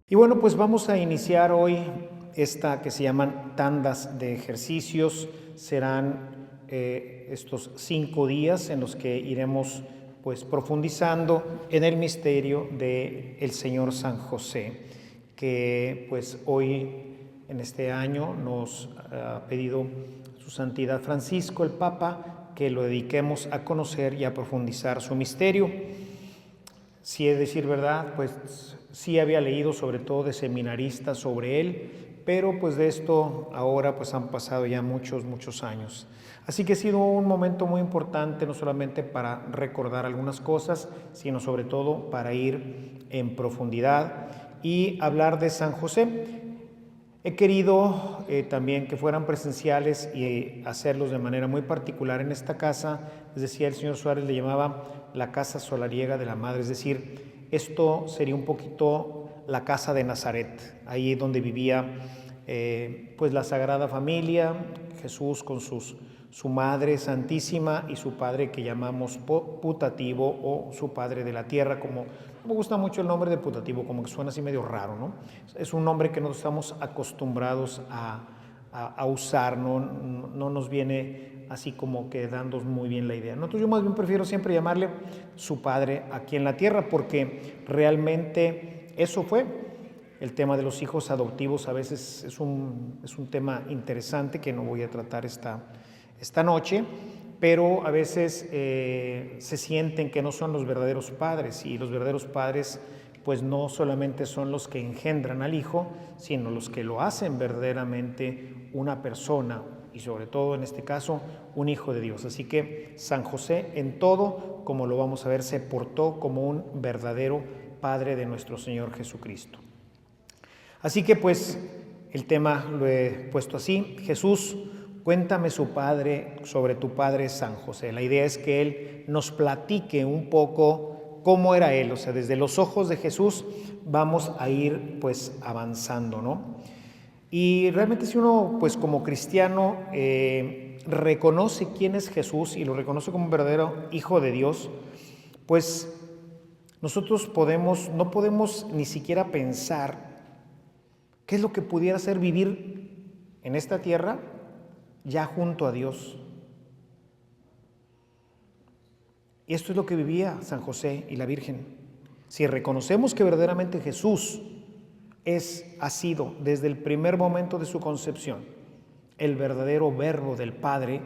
Y bueno, pues vamos a iniciar hoy esta que se llaman tandas de ejercicios. Serán estos 5 días en los que iremos pues profundizando en el misterio del Señor San José, que pues hoy en este año nos ha pedido su Santidad Francisco, el Papa, que lo dediquemos a conocer y a profundizar su misterio. Si he de decir verdad, pues sí había leído sobre todo de seminaristas sobre él, pero pues de esto ahora pues han pasado ya muchos años. Así que ha sido un momento muy importante, no solamente para recordar algunas cosas, sino sobre todo para ir en profundidad y hablar de San José. He querido también que fueran presenciales y hacerlos de manera muy particular en esta casa. Les decía, el señor Suárez le llamaba la casa solariega de la Madre, es decir, esto sería un poquito la casa de Nazaret, ahí donde vivía pues la Sagrada Familia, Jesús con su Madre Santísima y su Padre que llamamos putativo o su Padre de la Tierra, como me gusta mucho el nombre de putativo, como que suena así medio raro, ¿no? Es un nombre que no estamos acostumbrados a usar, no nos viene así como que dando muy bien la idea. Entonces yo más bien prefiero siempre llamarle su Padre aquí en la tierra, porque realmente eso fue. El tema de los hijos adoptivos a veces es un tema interesante que no voy a tratar esta noche, pero a veces se sienten que no son los verdaderos padres, y los verdaderos padres pues no solamente son los que engendran al hijo, sino los que lo hacen verdaderamente una persona, y sobre todo en este caso un hijo de Dios. Así que San José en todo, como lo vamos a ver, se portó como un verdadero padre de nuestro Señor Jesucristo. Así que pues el tema lo he puesto así: Jesús, cuéntame sobre tu padre San José. La idea es que él nos platique un poco cómo era él, o sea, desde los ojos de Jesús vamos a ir pues avanzando, ¿no? Y realmente si uno pues como cristiano reconoce quién es Jesús y lo reconoce como un verdadero hijo de Dios, pues nosotros no podemos ni siquiera pensar qué es lo que pudiera ser vivir en esta tierra ya junto a Dios. Y esto es lo que vivía San José y la Virgen. Si reconocemos que verdaderamente Jesús ha sido desde el primer momento de su concepción el verdadero verbo del Padre,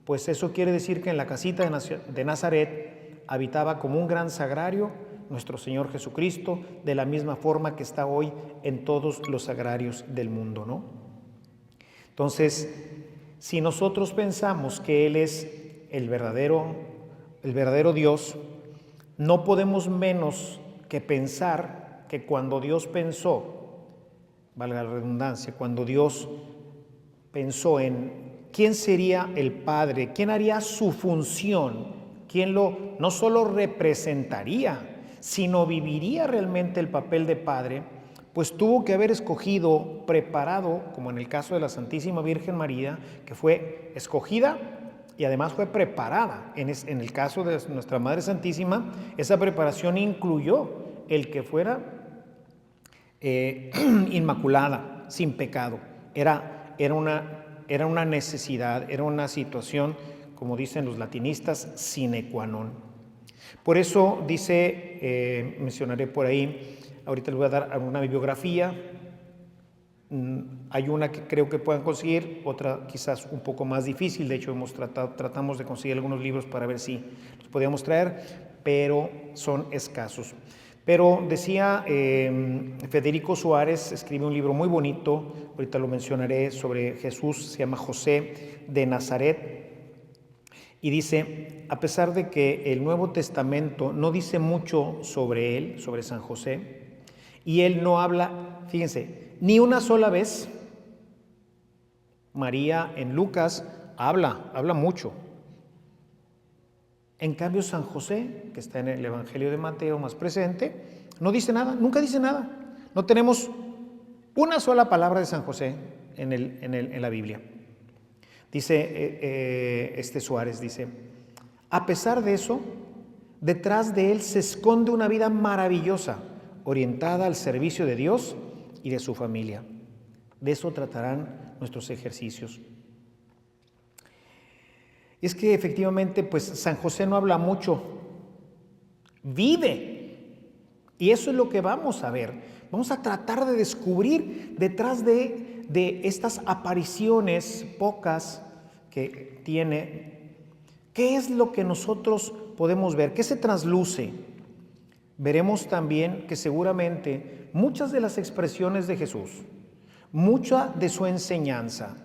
pues eso quiere decir que en la casita de Nazaret habitaba como un gran sagrario nuestro Señor Jesucristo, de la misma forma que está hoy en todos los sagrarios del mundo, ¿no? Entonces, si nosotros pensamos que Él es el verdadero Dios, no podemos menos que pensar que cuando Dios pensó, valga la redundancia, cuando Dios pensó en quién sería el Padre, quién haría su función, quién no solo representaría, sino viviría realmente el papel de Padre, pues tuvo que haber escogido, preparado, como en el caso de la Santísima Virgen María, que fue escogida y además fue preparada. En el caso de nuestra Madre Santísima, esa preparación incluyó el que fuera inmaculada, sin pecado. Era una necesidad, era una situación, como dicen los latinistas, sine qua non. Por eso dice, mencionaré por ahí, ahorita les voy a dar una bibliografía. Hay una que creo que puedan conseguir, otra quizás un poco más difícil. De hecho tratamos de conseguir algunos libros para ver si los podíamos traer, pero son escasos. Pero decía Federico Suárez, escribe un libro muy bonito, ahorita lo mencionaré, sobre Jesús, se llama José de Nazaret, y dice: a pesar de que el Nuevo Testamento no dice mucho sobre él, sobre San José, y él no habla, fíjense, ni una sola vez. María en Lucas habla mucho. En cambio, San José, que está en el Evangelio de Mateo más presente, no dice nada, nunca dice nada. No tenemos una sola palabra de San José en la Biblia. Dice Suárez, dice: a pesar de eso, detrás de él se esconde una vida maravillosa, orientada al servicio de Dios y de su familia. De eso tratarán nuestros ejercicios. Y es que efectivamente, pues San José no habla mucho, vive. Y eso es lo que vamos a ver. Vamos a tratar de descubrir detrás de estas apariciones pocas que tiene, qué es lo que nosotros podemos ver, qué se trasluce. Veremos también que seguramente muchas de las expresiones de Jesús, mucha de su enseñanza,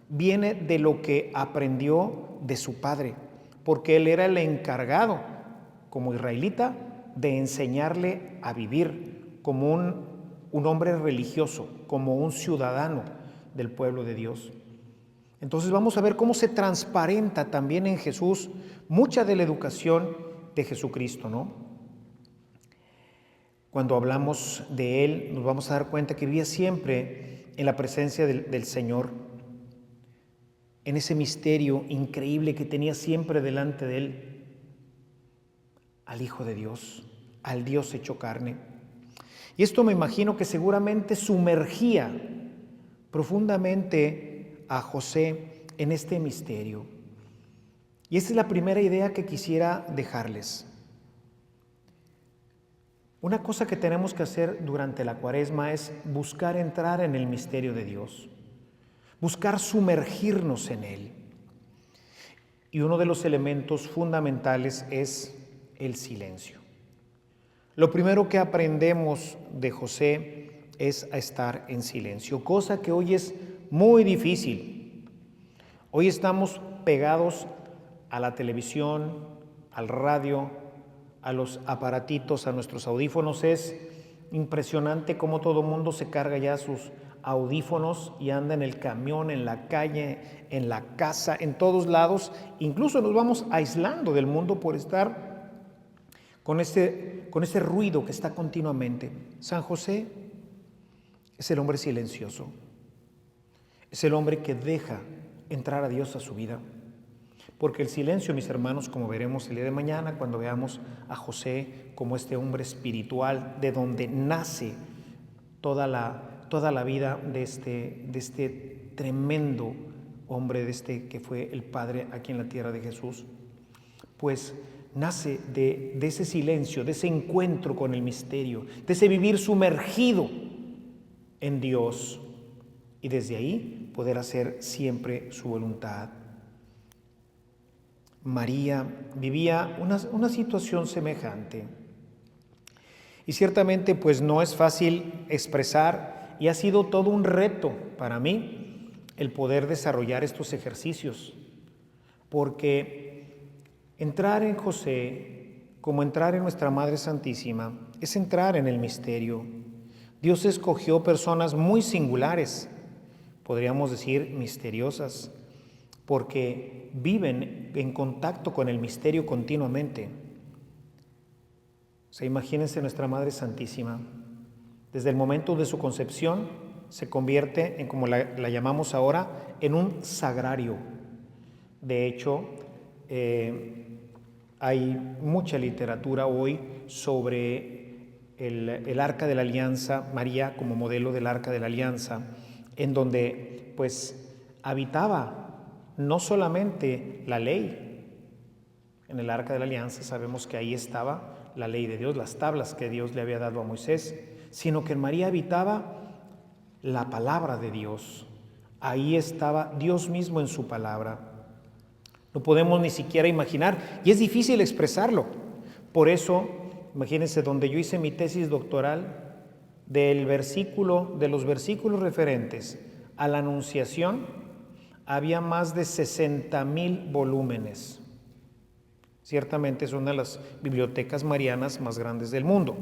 viene de lo que aprendió de su padre, porque él era el encargado, como israelita, de enseñarle a vivir como un hombre religioso, como un ciudadano del pueblo de Dios. Entonces vamos a ver cómo se transparenta también en Jesús mucha de la educación de Jesucristo, ¿no? Cuando hablamos de Él, nos vamos a dar cuenta que vivía siempre en la presencia del Señor, en ese misterio increíble que tenía siempre delante de Él, al Hijo de Dios, al Dios hecho carne. Y esto me imagino que seguramente sumergía profundamente a José en este misterio. Y esa es la primera idea que quisiera dejarles. Una cosa que tenemos que hacer durante la Cuaresma es buscar entrar en el misterio de Dios, buscar sumergirnos en Él. Y uno de los elementos fundamentales es el silencio. Lo primero que aprendemos de José es a estar en silencio, cosa que hoy es muy difícil. Hoy estamos pegados a la televisión, al radio, a los aparatitos, a nuestros audífonos. Es impresionante cómo todo el mundo se carga ya sus audífonos y anda en el camión, en la calle, en la casa, en todos lados. Incluso nos vamos aislando del mundo por estar con ese ruido que está continuamente. San José es el hombre silencioso, es el hombre que deja entrar a Dios a su vida. Porque el silencio, mis hermanos, como veremos el día de mañana, cuando veamos a José como este hombre espiritual, de donde nace toda la vida de este tremendo hombre, que fue el Padre aquí en la tierra de Jesús, pues nace de ese silencio, de ese encuentro con el misterio, de ese vivir sumergido en Dios y desde ahí poder hacer siempre su voluntad. María vivía una situación semejante y ciertamente pues no es fácil expresar, y ha sido todo un reto para mí el poder desarrollar estos ejercicios, porque entrar en José, como entrar en nuestra Madre Santísima, es entrar en el misterio. Dios escogió personas muy singulares, podríamos decir misteriosas, porque viven en contacto con el misterio continuamente. O sea, imagínense nuestra Madre Santísima, desde el momento de su concepción se convierte en, como la llamamos ahora, en un sagrario. De hecho, hay mucha literatura hoy sobre el Arca de la Alianza, María como modelo del Arca de la Alianza, en donde pues habitaba no solamente la ley. En el Arca de la Alianza sabemos que ahí estaba la ley de Dios, las tablas que Dios le había dado a Moisés, sino que en María habitaba la palabra de Dios. Ahí estaba Dios mismo en su palabra. No podemos ni siquiera imaginar, y es difícil expresarlo. Por eso, imagínense, donde yo hice mi tesis doctoral, de los versículos referentes a la Anunciación, había más de 60,000 volúmenes. Ciertamente es una de las bibliotecas marianas más grandes del mundo.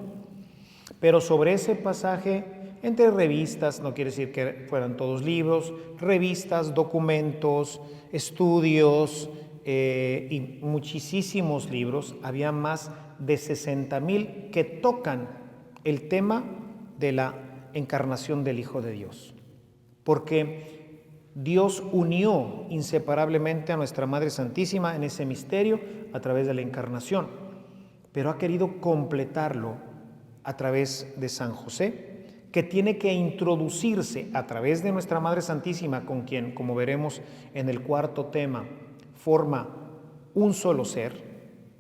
Pero sobre ese pasaje, entre revistas, no quiere decir que fueran todos libros, revistas, documentos, estudios y muchísimos libros, había más de 60,000 que tocan el tema de la encarnación del Hijo de Dios. Porque Dios unió inseparablemente a nuestra Madre Santísima en ese misterio a través de la encarnación, pero ha querido completarlo a través de San José, que tiene que introducirse a través de nuestra Madre Santísima, con quien, como veremos en el cuarto tema, forma un solo ser,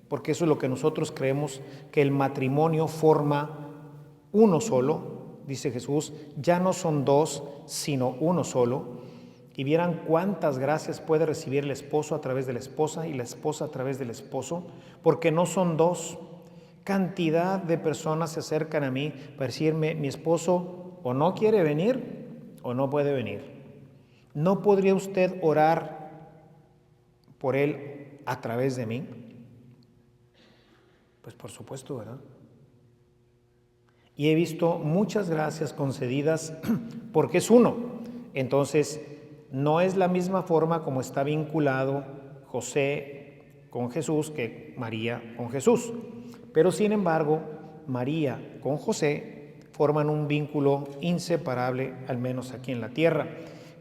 porque eso es lo que nosotros creemos, que el matrimonio forma uno solo, dice Jesús, ya no son dos, sino uno solo. Y vieran cuántas gracias puede recibir el esposo a través de la esposa y la esposa a través del esposo, porque no son dos. Cantidad de personas se acercan a mí para decirme, mi esposo o no quiere venir o no puede venir. ¿No podría usted orar por él a través de mí? Pues por supuesto, ¿verdad? Y he visto muchas gracias concedidas porque es uno. Entonces, no es la misma forma como está vinculado José con Jesús que María con Jesús. Pero sin embargo, María con José forman un vínculo inseparable, al menos aquí en la tierra,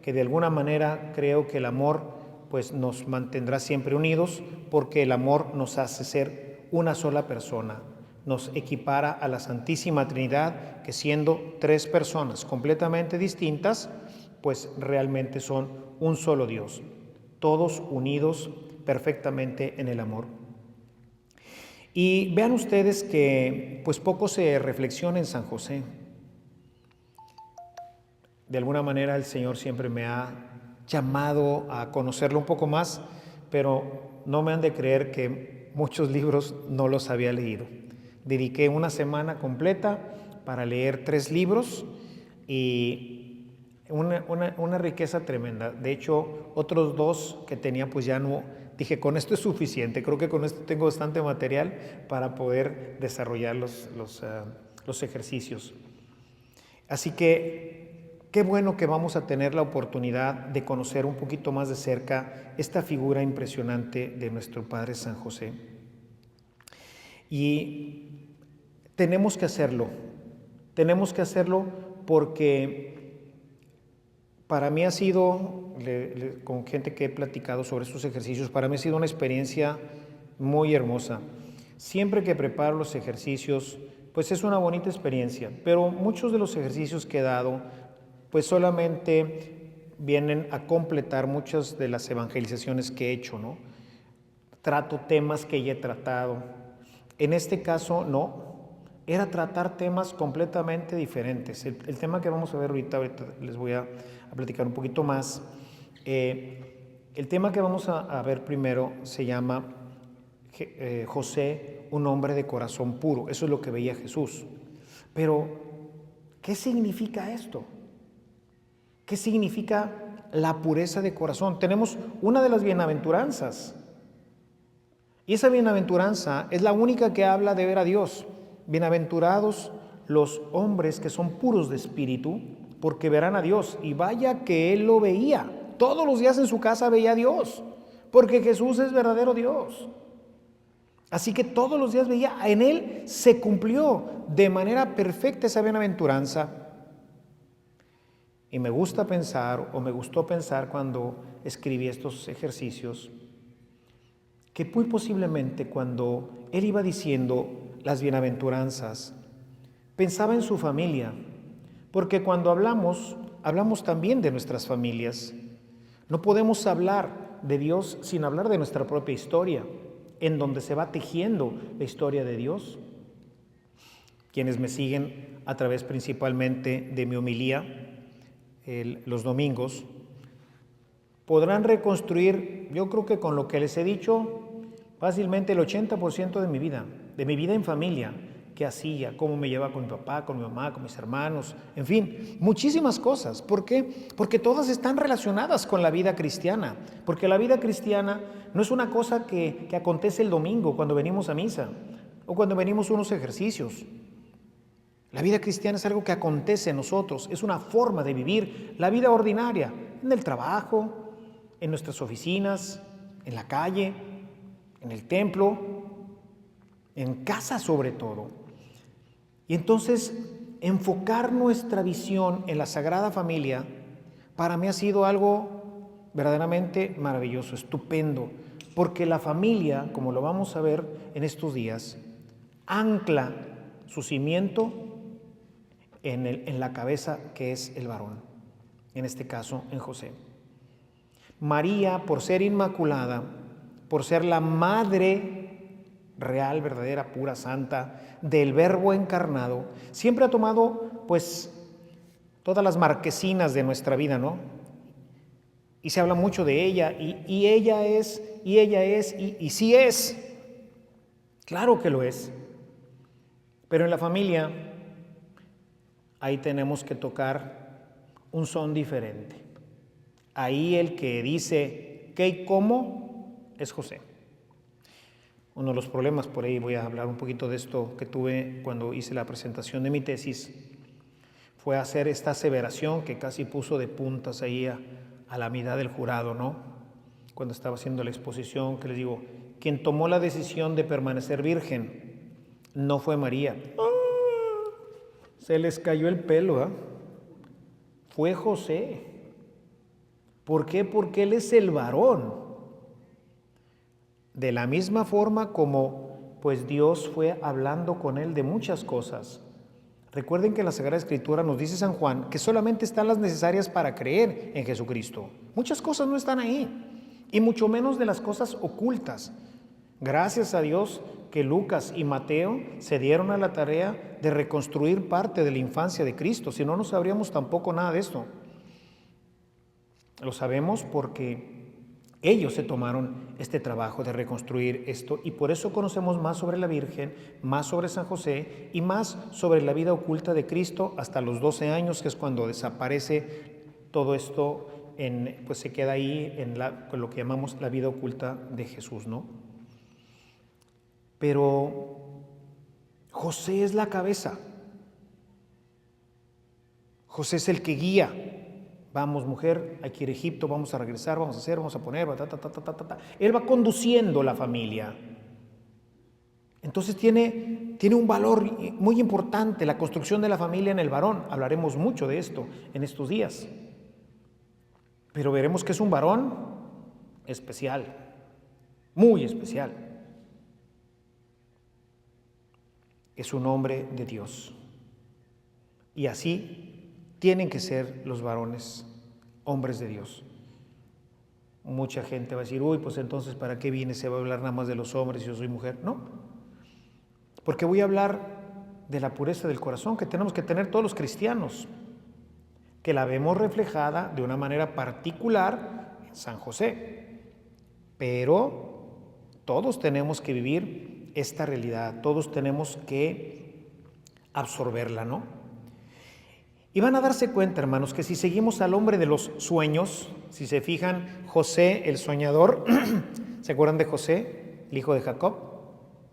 que de alguna manera creo que el amor pues nos mantendrá siempre unidos, porque el amor nos hace ser una sola persona, nos equipara a la Santísima Trinidad, que siendo tres personas completamente distintas, pues realmente son un solo Dios, todos unidos perfectamente en el amor. Y vean ustedes que pues poco se reflexiona en San José. De alguna manera el Señor siempre me ha llamado a conocerlo un poco más, pero no me han de creer que muchos libros no los había leído. Dediqué una semana completa para leer 3 libros y una riqueza tremenda. De hecho, otros 2 que tenía pues ya no, dije, con esto es suficiente. Creo que con esto tengo bastante material para poder desarrollar los ejercicios. Así que qué bueno que vamos a tener la oportunidad de conocer un poquito más de cerca esta figura impresionante de nuestro Padre San José. Y tenemos que hacerlo porque para mí ha sido, con gente que he platicado sobre estos ejercicios, para mí ha sido una experiencia muy hermosa. Siempre que preparo los ejercicios, pues es una bonita experiencia, pero muchos de los ejercicios que he dado, pues solamente vienen a completar muchas de las evangelizaciones que he hecho, ¿no? Trato temas que ya he tratado. En este caso, no. Era tratar temas completamente diferentes. El tema que vamos a ver ahorita les voy a platicar un poquito más. El tema que vamos a ver primero se llama José, un hombre de corazón puro. Eso es lo que veía Jesús. Pero, ¿qué significa esto? ¿Qué significa la pureza de corazón? Tenemos una de las bienaventuranzas. Y esa bienaventuranza es la única que habla de ver a Dios. Bienaventurados los hombres que son puros de espíritu, porque verán a Dios. Y vaya que él lo veía. Todos los días en su casa veía a Dios, porque Jesús es verdadero Dios. Así que todos los días veía, en él se cumplió de manera perfecta esa bienaventuranza. Y me gustó pensar cuando escribí estos ejercicios, que muy posiblemente cuando él iba diciendo las bienaventuranzas, pensaba en su familia, porque cuando hablamos también de nuestras familias. No podemos hablar de Dios sin hablar de nuestra propia historia, en donde se va tejiendo la historia de Dios. Quienes me siguen a través principalmente de mi homilía los domingos, podrán reconstruir, yo creo que con lo que les he dicho, fácilmente el 80% de mi vida en familia, qué hacía, cómo me llevaba con mi papá, con mi mamá, con mis hermanos, en fin, muchísimas cosas. ¿Por qué? Porque todas están relacionadas con la vida cristiana, porque la vida cristiana no es una cosa que acontece el domingo cuando venimos a misa o cuando venimos a unos ejercicios. La vida cristiana es algo que acontece en nosotros, es una forma de vivir la vida ordinaria, en el trabajo, en nuestras oficinas, en la calle, en el templo, en casa sobre todo. Y entonces, enfocar nuestra visión en la Sagrada Familia, para mí ha sido algo verdaderamente maravilloso, estupendo, porque la familia, como lo vamos a ver en estos días, ancla su cimiento en la cabeza que es el varón, en este caso en José. María, por ser inmaculada, por ser la madre real, verdadera, pura, santa, del Verbo encarnado, siempre ha tomado, pues, todas las marquesinas de nuestra vida, ¿no? Y se habla mucho de ella, y ella es, y sí es. Claro que lo es. Pero en la familia, ahí tenemos que tocar un son diferente. Ahí el que dice qué y cómo es José. Uno de los problemas, por ahí voy a hablar un poquito de esto que tuve cuando hice la presentación de mi tesis, fue hacer esta aseveración que casi puso de puntas ahí a la mitad del jurado, ¿no? Cuando estaba haciendo la exposición, que les digo, quien tomó la decisión de permanecer virgen no fue María. Se les cayó el pelo, ¿eh? Fue José. ¿Por qué? Porque él es el varón. De la misma forma como pues Dios fue hablando con él de muchas cosas. Recuerden que en la Sagrada Escritura nos dice San Juan que solamente están las necesarias para creer en Jesucristo. Muchas cosas no están ahí, y mucho menos de las cosas ocultas. Gracias a Dios que Lucas y Mateo se dieron a la tarea de reconstruir parte de la infancia de Cristo, si no, no sabríamos tampoco nada de esto. Lo sabemos porque ellos se tomaron este trabajo de reconstruir esto, y por eso conocemos más sobre la Virgen, más sobre San José y más sobre la vida oculta de Cristo hasta los 12 años, que es cuando desaparece todo esto, pues se queda ahí en lo que llamamos la vida oculta de Jesús, ¿no? Pero José es la cabeza. José es el que guía. Vamos, mujer, hay que ir a Egipto, vamos a regresar, vamos a hacer, vamos a poner, Él va conduciendo la familia. Entonces tiene un valor muy importante la construcción de la familia en el varón. Hablaremos mucho de esto en estos días. Pero veremos que es un varón especial, muy especial. Es un hombre de Dios. Y así tienen que ser los varones, hombres de Dios. Mucha gente va a decir, uy, pues entonces, ¿para qué viene? ¿Se va a hablar nada más de los hombres y yo soy mujer? No, porque voy a hablar de la pureza del corazón que tenemos que tener todos los cristianos, que la vemos reflejada de una manera particular en San José. Pero todos tenemos que vivir esta realidad, todos tenemos que absorberla, ¿no? Y van a darse cuenta, hermanos, que si seguimos al hombre de los sueños, si se fijan, José el soñador, ¿se acuerdan de José, el hijo de Jacob?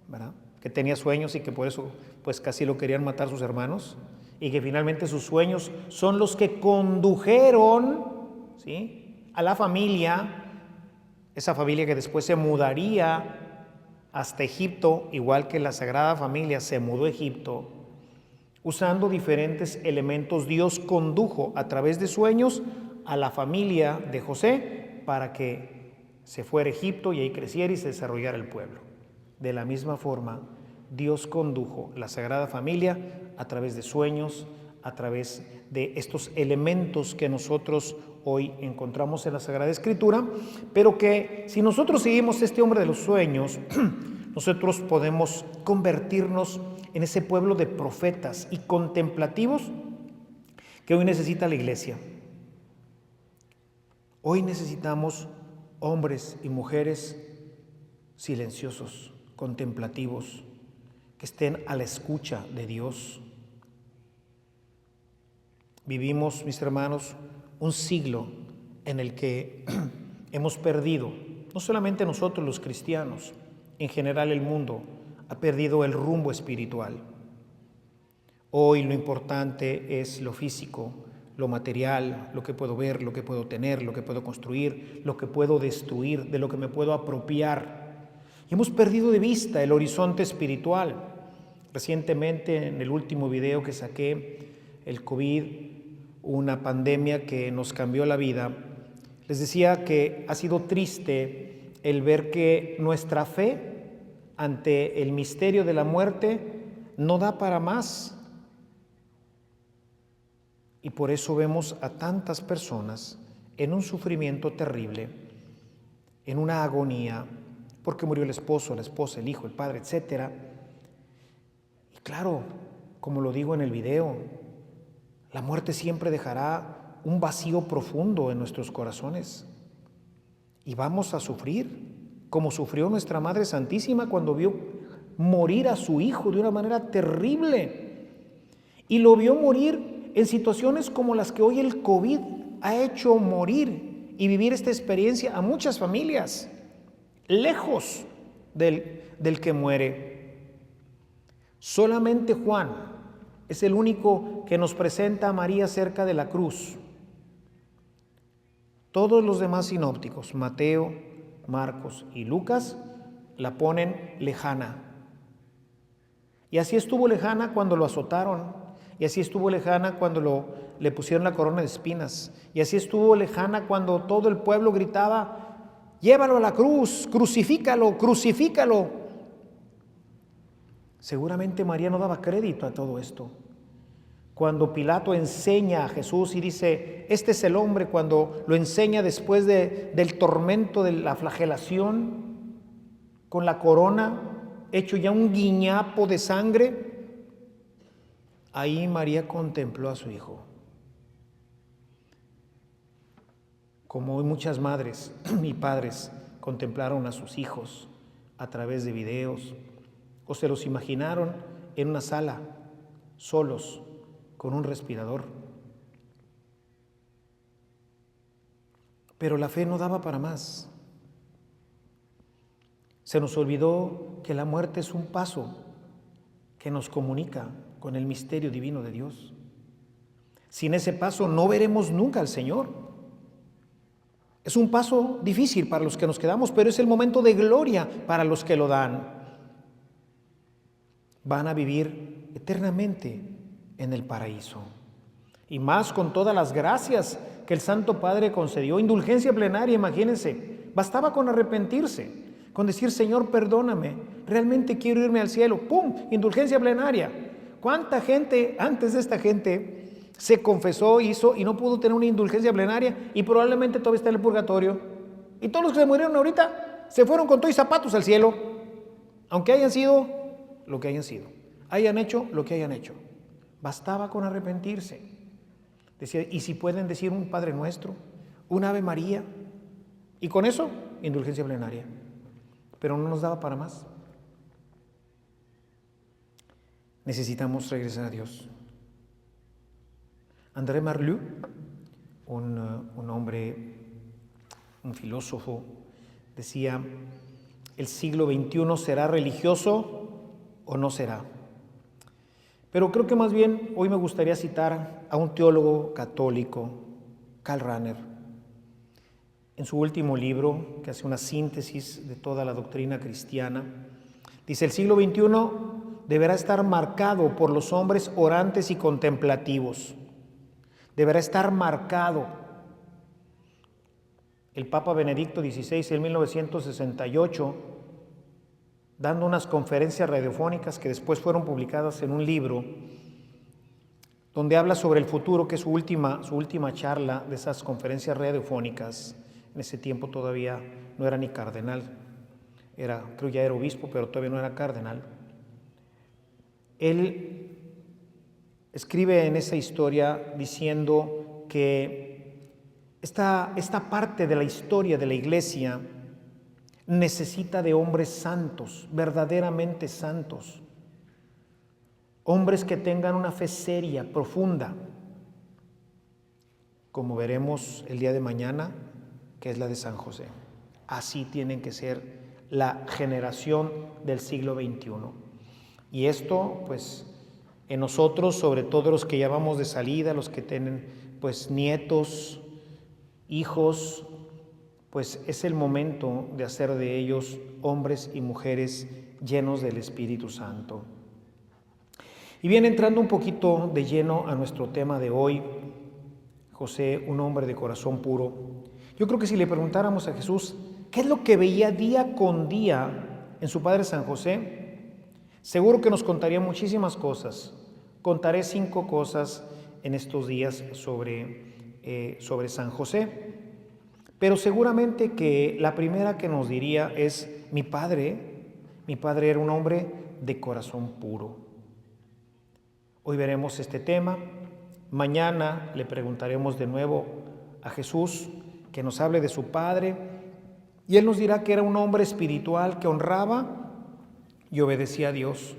¿Verdad? Que tenía sueños y que por eso pues casi lo querían matar sus hermanos, y que finalmente sus sueños son los que condujeron, ¿sí?, a la familia, esa familia que después se mudaría hasta Egipto, igual que la Sagrada Familia se mudó a Egipto. Usando diferentes elementos, Dios condujo a través de sueños a la familia de José para que se fuera a Egipto y ahí creciera y se desarrollara el pueblo. De la misma forma, Dios condujo la Sagrada Familia a través de sueños, a través de estos elementos que nosotros hoy encontramos en la Sagrada Escritura, pero que si nosotros seguimos este hombre de los sueños, nosotros podemos convertirnos en ese pueblo de profetas y contemplativos que hoy necesita la iglesia. Hoy necesitamos hombres y mujeres silenciosos, contemplativos, que estén a la escucha de Dios. Vivimos, mis hermanos, un siglo en el que hemos perdido, no solamente nosotros los cristianos, en general el mundo ha perdido el rumbo espiritual. Hoy lo importante es lo físico, lo material, lo que puedo ver, lo que puedo tener, lo que puedo construir, lo que puedo destruir, de lo que me puedo apropiar. Y hemos perdido de vista el horizonte espiritual. Recientemente, en el último video que saqué, el COVID, una pandemia que nos cambió la vida, les decía que ha sido triste el ver que nuestra fe ante el misterio de la muerte no da para más. Y por eso vemos a tantas personas en un sufrimiento terrible, en una agonía, porque murió el esposo, la esposa, el hijo, el padre, etc. Y claro, como lo digo en el video, la muerte siempre dejará un vacío profundo en nuestros corazones. Y vamos a sufrir, como sufrió nuestra Madre Santísima cuando vio morir a su hijo de una manera terrible. Y lo vio morir en situaciones como las que hoy el COVID ha hecho morir y vivir esta experiencia a muchas familias, lejos del que muere. Solamente Juan es el único que nos presenta a María cerca de la cruz. Todos los demás sinópticos, Mateo, Marcos y Lucas, la ponen lejana. Y así estuvo lejana cuando lo azotaron, y así estuvo lejana cuando le pusieron la corona de espinas, y así estuvo lejana cuando todo el pueblo gritaba: llévalo a la cruz, crucifícalo, crucifícalo. Seguramente María no daba crédito a todo esto. Cuando Pilato enseña a Jesús y dice: este es el hombre, cuando lo enseña después del tormento de la flagelación, con la corona, hecho ya un guiñapo de sangre, ahí María contempló a su hijo. Como hoy muchas madres y padres contemplaron a sus hijos a través de videos, o se los imaginaron en una sala, solos, con un respirador. Pero la fe no daba para más. Se nos olvidó que la muerte es un paso que nos comunica con el misterio divino de Dios. Sin ese paso no veremos nunca al Señor. Es un paso difícil para los que nos quedamos, pero es el momento de gloria para los que lo dan. Van a vivir eternamente en el paraíso. Y más con todas las gracias que el Santo Padre concedió. Indulgencia plenaria, imagínense. Bastaba con arrepentirse, con decir: Señor, perdóname, realmente quiero irme al cielo. ¡Pum! Indulgencia plenaria. ¿Cuánta gente antes de esta gente se confesó, hizo y no pudo tener una indulgencia plenaria y probablemente todavía está en el purgatorio? Y todos los que se murieron ahorita se fueron con todo y zapatos al cielo, aunque hayan sido lo que hayan sido, hayan hecho lo que hayan hecho. Bastaba con arrepentirse. Decía: y si pueden decir un Padre Nuestro, un Ave María, y con eso, indulgencia plenaria. Pero no nos daba para más. Necesitamos regresar a Dios. André Marlou, un hombre, un filósofo, decía: el siglo XXI será religioso o no será. Pero creo que más bien hoy me gustaría citar a un teólogo católico, Karl Rahner, en su último libro, que hace una síntesis de toda la doctrina cristiana. Dice: el siglo XXI deberá estar marcado por los hombres orantes y contemplativos. Deberá estar marcado. El Papa Benedicto XVI en 1968, dando unas conferencias radiofónicas que después fueron publicadas en un libro, donde habla sobre el futuro, que es su última charla de esas conferencias radiofónicas. En ese tiempo todavía no era ni cardenal, creo ya era obispo, pero todavía no era cardenal. Él escribe en esa historia diciendo que esta parte de la historia de la Iglesia necesita de hombres santos, verdaderamente santos, hombres que tengan una fe seria, profunda, como veremos el día de mañana, que es la de San José. Así tienen que ser la generación del siglo XXI. Y esto, pues, en nosotros, sobre todo los que ya vamos de salida, los que tienen, pues, nietos, hijos, pues es el momento de hacer de ellos hombres y mujeres llenos del Espíritu Santo. Y bien, entrando un poquito de lleno a nuestro tema de hoy, José, un hombre de corazón puro. Yo creo que si le preguntáramos a Jesús qué es lo que veía día con día en su padre San José, Seguro que nos contaría muchísimas cosas. Contaré 5 cosas en estos días sobre San José. Pero seguramente que la primera que nos diría es mi padre era un hombre de corazón puro. Hoy veremos este tema. Mañana le preguntaremos de nuevo a Jesús que nos hable de su padre y él nos dirá que era un hombre espiritual que honraba y obedecía a Dios.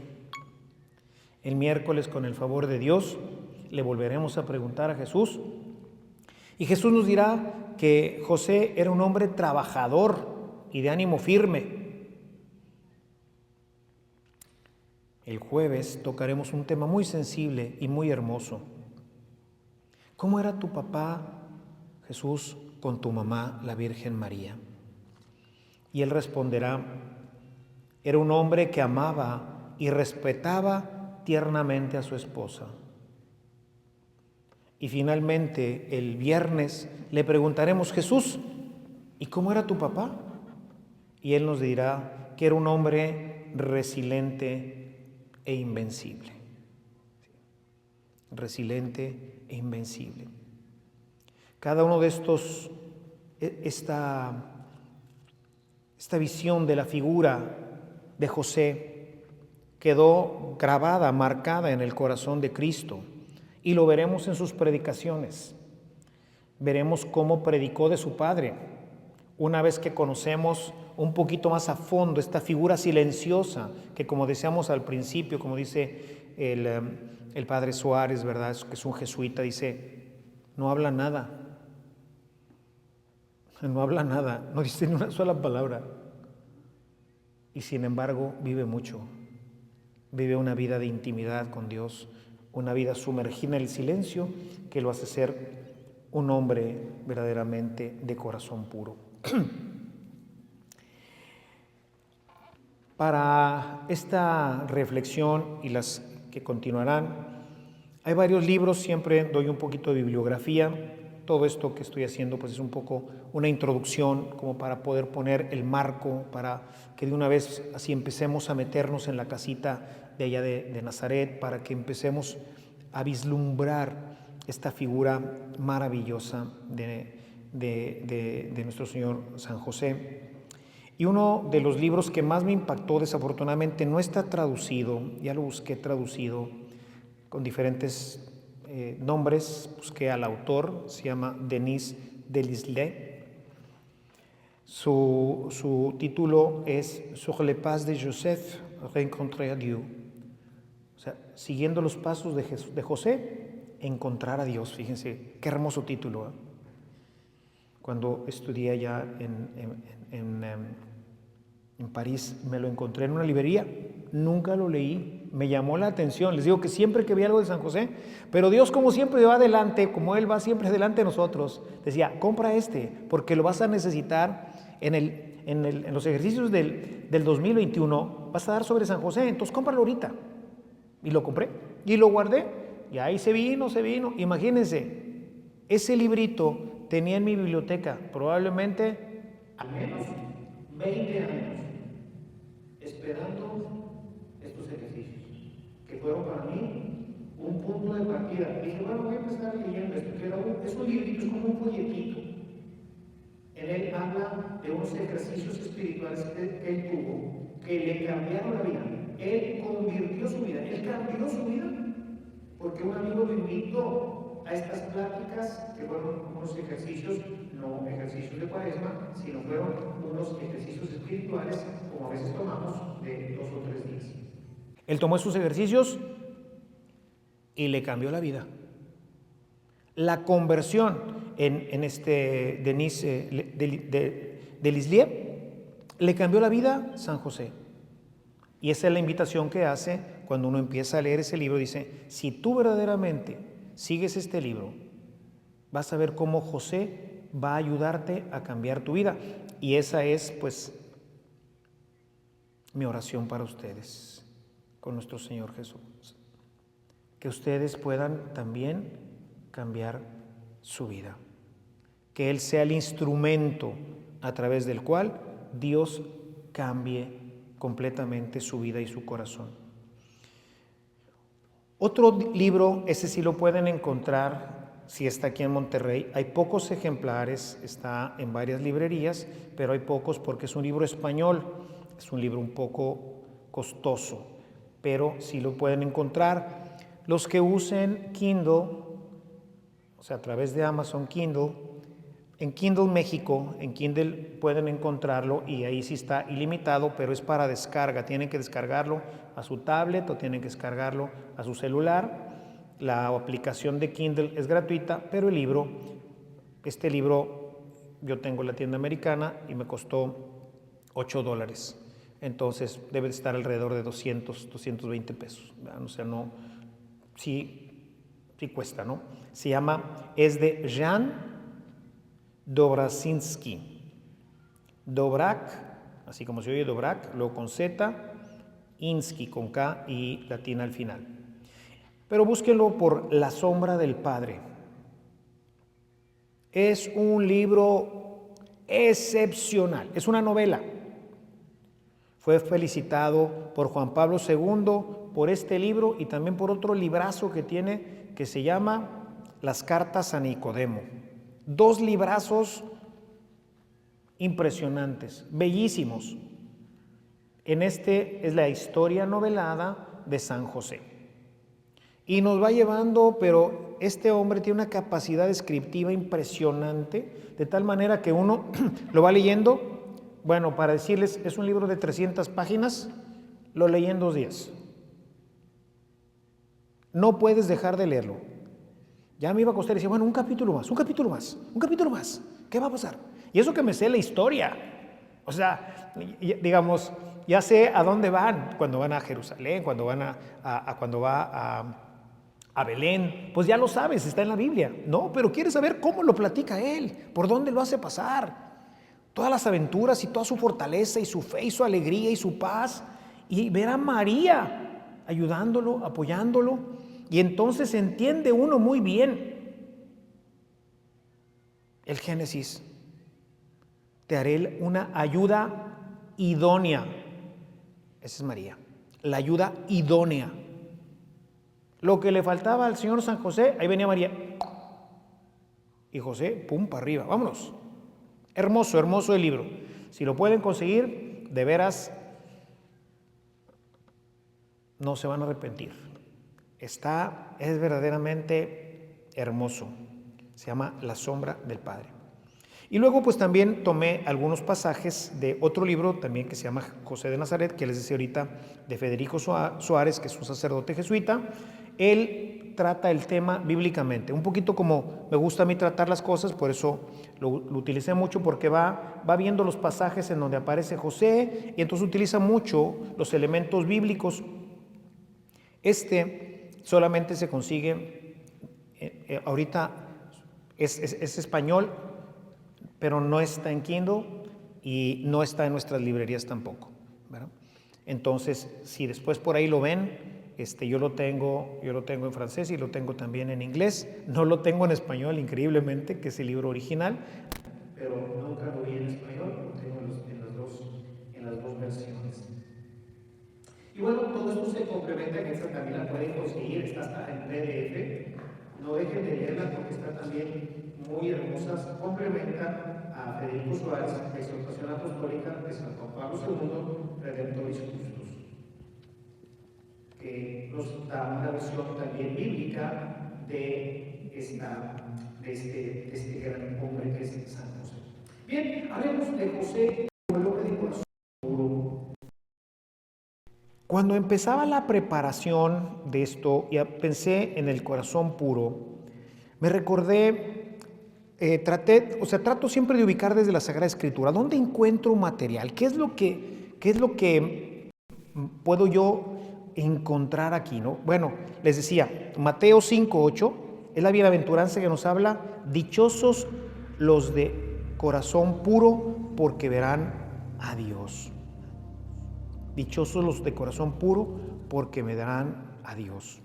El miércoles, con el favor de Dios, le volveremos a preguntar a Jesús y Jesús nos dirá que José era un hombre trabajador y de ánimo firme. El jueves tocaremos un tema muy sensible y muy hermoso. ¿Cómo era tu papá, Jesús, con tu mamá, la Virgen María? Y él responderá, era un hombre que amaba y respetaba tiernamente a su esposa. Y finalmente, el viernes, le preguntaremos, Jesús, ¿y cómo era tu papá? Y él nos dirá que era un hombre resiliente e invencible. Resiliente e invencible. Cada uno de estos, esta visión de la figura de José quedó grabada, marcada en el corazón de Cristo y lo veremos en sus predicaciones. Veremos cómo predicó de su padre. Una vez que conocemos un poquito más a fondo esta figura silenciosa que, como decíamos al principio, como dice el padre Suárez, ¿verdad?, que es un jesuita, dice, no habla nada, no dice ni una sola palabra y sin embargo vive mucho, vive una vida de intimidad con Dios, una vida sumergida en el silencio que lo hace ser un hombre verdaderamente de corazón puro. Para esta reflexión y las que continuarán, hay varios libros, siempre doy un poquito de bibliografía. Todo esto que estoy haciendo pues es un poco una introducción como para poder poner el marco, para que de una vez así empecemos a meternos en la casita de allá de Nazaret, para que empecemos a vislumbrar esta figura maravillosa de nuestro Señor San José. Y uno de los libros que más me impactó, desafortunadamente no está traducido, ya lo busqué traducido con diferentes nombres, busqué al autor, se llama Denis Delisle. Su título es Sur les pas de Joseph, rencontrer a Dieu. O sea, siguiendo los pasos de José, encontrar a Dios. Fíjense, qué hermoso título, ¿eh? Cuando estudié allá en París, me lo encontré en una librería, nunca lo leí, me llamó la atención. Les digo que siempre que vi algo de San José, pero Dios como siempre va adelante, como Él va siempre delante de nosotros, decía, compra porque lo vas a necesitar en los ejercicios del 2021, vas a dar sobre San José, entonces cómpralo ahorita. Y lo compré, y lo guardé, y ahí se vino. Imagínense, ese librito tenía en mi biblioteca probablemente al menos 20 años esperando estos ejercicios, que fueron para mí un punto de partida. Dije, bueno, voy a empezar leyendo esto, que es un librito, es como un folletito. En él habla de unos ejercicios espirituales que él tuvo, que le cambiaron la vida. Él convirtió su vida, él cambió su vida, porque un amigo lo invitó a estas pláticas, que fueron unos ejercicios, no ejercicios de Cuaresma, sino fueron unos ejercicios espirituales, como a veces tomamos de 2 o 3 días. Él tomó esos ejercicios y le cambió la vida. La conversión en este Denis Delisle le cambió la vida San José. Y esa es la invitación que hace cuando uno empieza a leer ese libro. Dice, si tú verdaderamente sigues este libro, vas a ver cómo José va a ayudarte a cambiar tu vida. Y esa es, pues, mi oración para ustedes, con nuestro Señor Jesús. Que ustedes puedan también cambiar su vida. Que Él sea el instrumento a través del cual Dios cambie completamente su vida y su corazón. Otro libro, ese sí lo pueden encontrar si está aquí en Monterrey. Hay pocos ejemplares, está en varias librerías, pero hay pocos porque es un libro español. Es un libro un poco costoso, pero sí lo pueden encontrar. Los que usen Kindle, o sea, a través de Amazon Kindle, en Kindle México, en Kindle pueden encontrarlo y ahí sí está ilimitado, pero es para descarga. Tienen que descargarlo a su tablet o tienen que descargarlo a su celular. La aplicación de Kindle es gratuita, pero el libro, este libro, yo tengo la tienda americana y me costó $8. Entonces debe de estar alrededor de 220 pesos. ¿Verdad? O sea, no, sí cuesta, ¿no? Se llama, es de Jan Dobraczynski. Dobrak, así como se oye Dobrak, luego con Z, Insky con K y latina al final. Pero búsquenlo por La sombra del Padre. Es un libro excepcional, es una novela. Fue felicitado por Juan Pablo II por este libro y también por otro librazo que tiene que se llama Las cartas a Nicodemo. 2 librazos impresionantes, bellísimos. En este es la historia novelada de San José. Y nos va llevando, pero este hombre tiene una capacidad descriptiva impresionante, de tal manera que uno lo va leyendo. Bueno, para decirles, es un libro de 300 páginas, lo leí en 2 días. No puedes dejar de leerlo. Ya me iba a costar y decía, bueno, un capítulo más, ¿qué va a pasar? Y eso que me sé la historia. O sea, digamos, ya sé a dónde van, cuando van a Jerusalén, cuando van cuando va a Belén, pues ya lo sabes, está en la Biblia. No, pero quieres saber cómo lo platica él, por dónde lo hace pasar. Todas las aventuras y toda su fortaleza y su fe y su alegría y su paz. Y ver a María ayudándolo, apoyándolo. Y entonces entiende uno muy bien el Génesis. Te haré una ayuda idónea. Esa es María, la ayuda idónea. Lo que le faltaba al Señor San José, ahí venía María. Y José, pum, para arriba, vámonos. Hermoso, hermoso el libro. Si lo pueden conseguir, de veras, no se van a arrepentir. Es verdaderamente hermoso. Se llama La sombra del Padre. Y luego pues también tomé algunos pasajes de otro libro también que se llama José de Nazaret, que les decía ahorita, de Federico Suárez, que es un sacerdote jesuita. Él trata el tema bíblicamente, un poquito como me gusta a mí tratar las cosas, por eso lo utilicé mucho, porque va viendo los pasajes en donde aparece José y entonces utiliza mucho los elementos bíblicos. Este solamente se consigue, ahorita es español, pero no está en Kindle y no está en nuestras librerías tampoco, ¿verdad? Entonces, si después por ahí lo ven, yo lo tengo en francés y lo tengo también en inglés. No lo tengo en español, increíblemente, que es el libro original, pero nunca lo vi en español, lo tengo en las dos versiones. Y bueno, todo esto se complementa, que esta también la pueden conseguir, está hasta en PDF. No dejen de leerla porque está también muy hermosa. Complementa a Federico Suárez, Exhortación Apostólica de San Juan Pablo II, Redemptoris Custos, que nos da una versión también bíblica de este gran hombre que es San José. Bien, hablemos de José como el hombre de corazón puro. Cuando empezaba la preparación de esto y pensé en el corazón puro, me recordé, trato siempre de ubicar desde la Sagrada Escritura, ¿dónde encuentro material? ¿Qué es lo que puedo yo encontrar aquí, no? Bueno, les decía, Mateo 5:8 es la bienaventuranza que nos habla, dichosos los de corazón puro, porque verán a Dios. Dichosos los de corazón puro, porque me darán a Dios.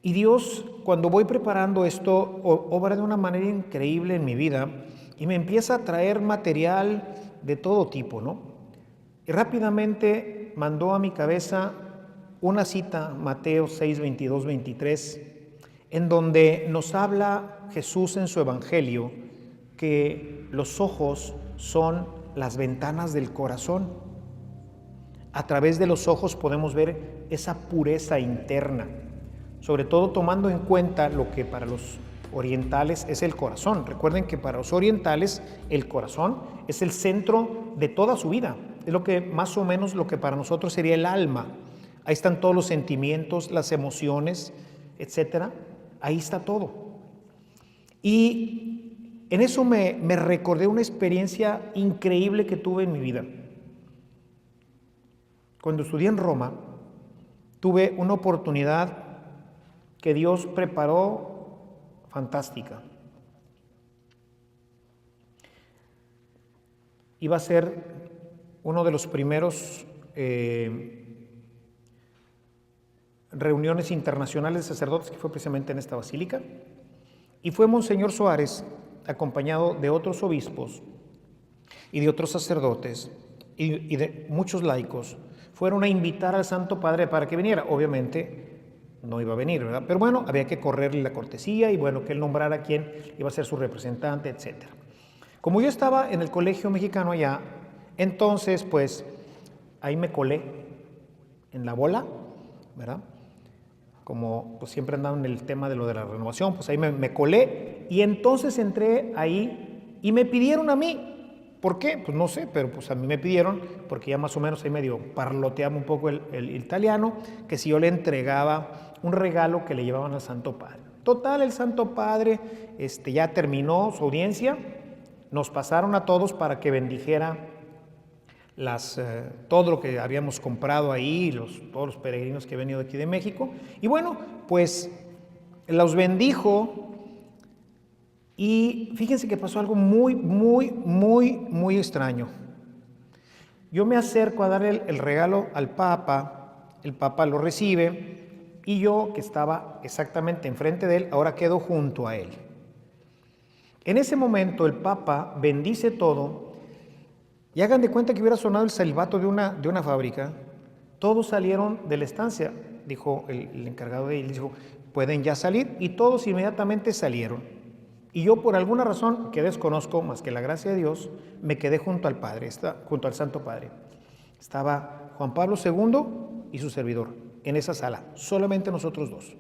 Y Dios, cuando voy preparando esto, obra de una manera increíble en mi vida y me empieza a traer material de todo tipo, ¿no? Y rápidamente mandó a mi cabeza una cita, Mateo 6, 22, 23, en donde nos habla Jesús en su evangelio que los ojos son las ventanas del corazón. A través de los ojos podemos ver esa pureza interna, sobre todo tomando en cuenta lo que para los orientales es el corazón. Recuerden que para los orientales el corazón es el centro de toda su vida, es lo que más o menos lo que para nosotros sería el alma. Ahí están todos los sentimientos, las emociones, etcétera. Ahí está todo. Y en eso me recordé una experiencia increíble que tuve en mi vida. Cuando estudié en Roma, tuve una oportunidad que Dios preparó fantástica. Iba a ser uno de los primeros reuniones internacionales de sacerdotes que fue precisamente en esta basílica, y fue Monseñor Suárez, acompañado de otros obispos y de otros sacerdotes y de muchos laicos, fueron a invitar al Santo Padre para que viniera. Obviamente no iba a venir, ¿verdad? Pero bueno, había que correrle la cortesía y bueno, que él nombrara a quién iba a ser su representante, etc. Como yo estaba en el Colegio Mexicano allá, entonces pues ahí me colé en la bola, ¿verdad? Como pues siempre andaba en el tema de lo de la renovación, pues ahí me colé y entonces entré ahí y me pidieron a mí. ¿Por qué? Pues no sé, pero pues a mí me pidieron, porque ya más o menos ahí medio parloteaba un poco el italiano, que si yo le entregaba un regalo que le llevaban al Santo Padre. Total, el Santo Padre ya terminó su audiencia, nos pasaron a todos para que bendijera todo lo que habíamos comprado ahí, todos los peregrinos que han venido de aquí de México, y bueno, pues los bendijo. Y fíjense que pasó algo muy extraño. Yo me acerco a darle el regalo al Papa, el Papa lo recibe y yo, que estaba exactamente enfrente de él, ahora quedo junto a él. En ese momento el Papa bendice todo y hagan de cuenta que hubiera sonado el silbato de una fábrica. Todos salieron de la estancia, dijo el encargado de él, dijo, pueden ya salir, y todos inmediatamente salieron. Y yo, por alguna razón que desconozco, más que la gracia de Dios, me quedé junto al Padre, junto al Santo Padre. Estaba Juan Pablo II y su servidor en esa sala, solamente nosotros dos.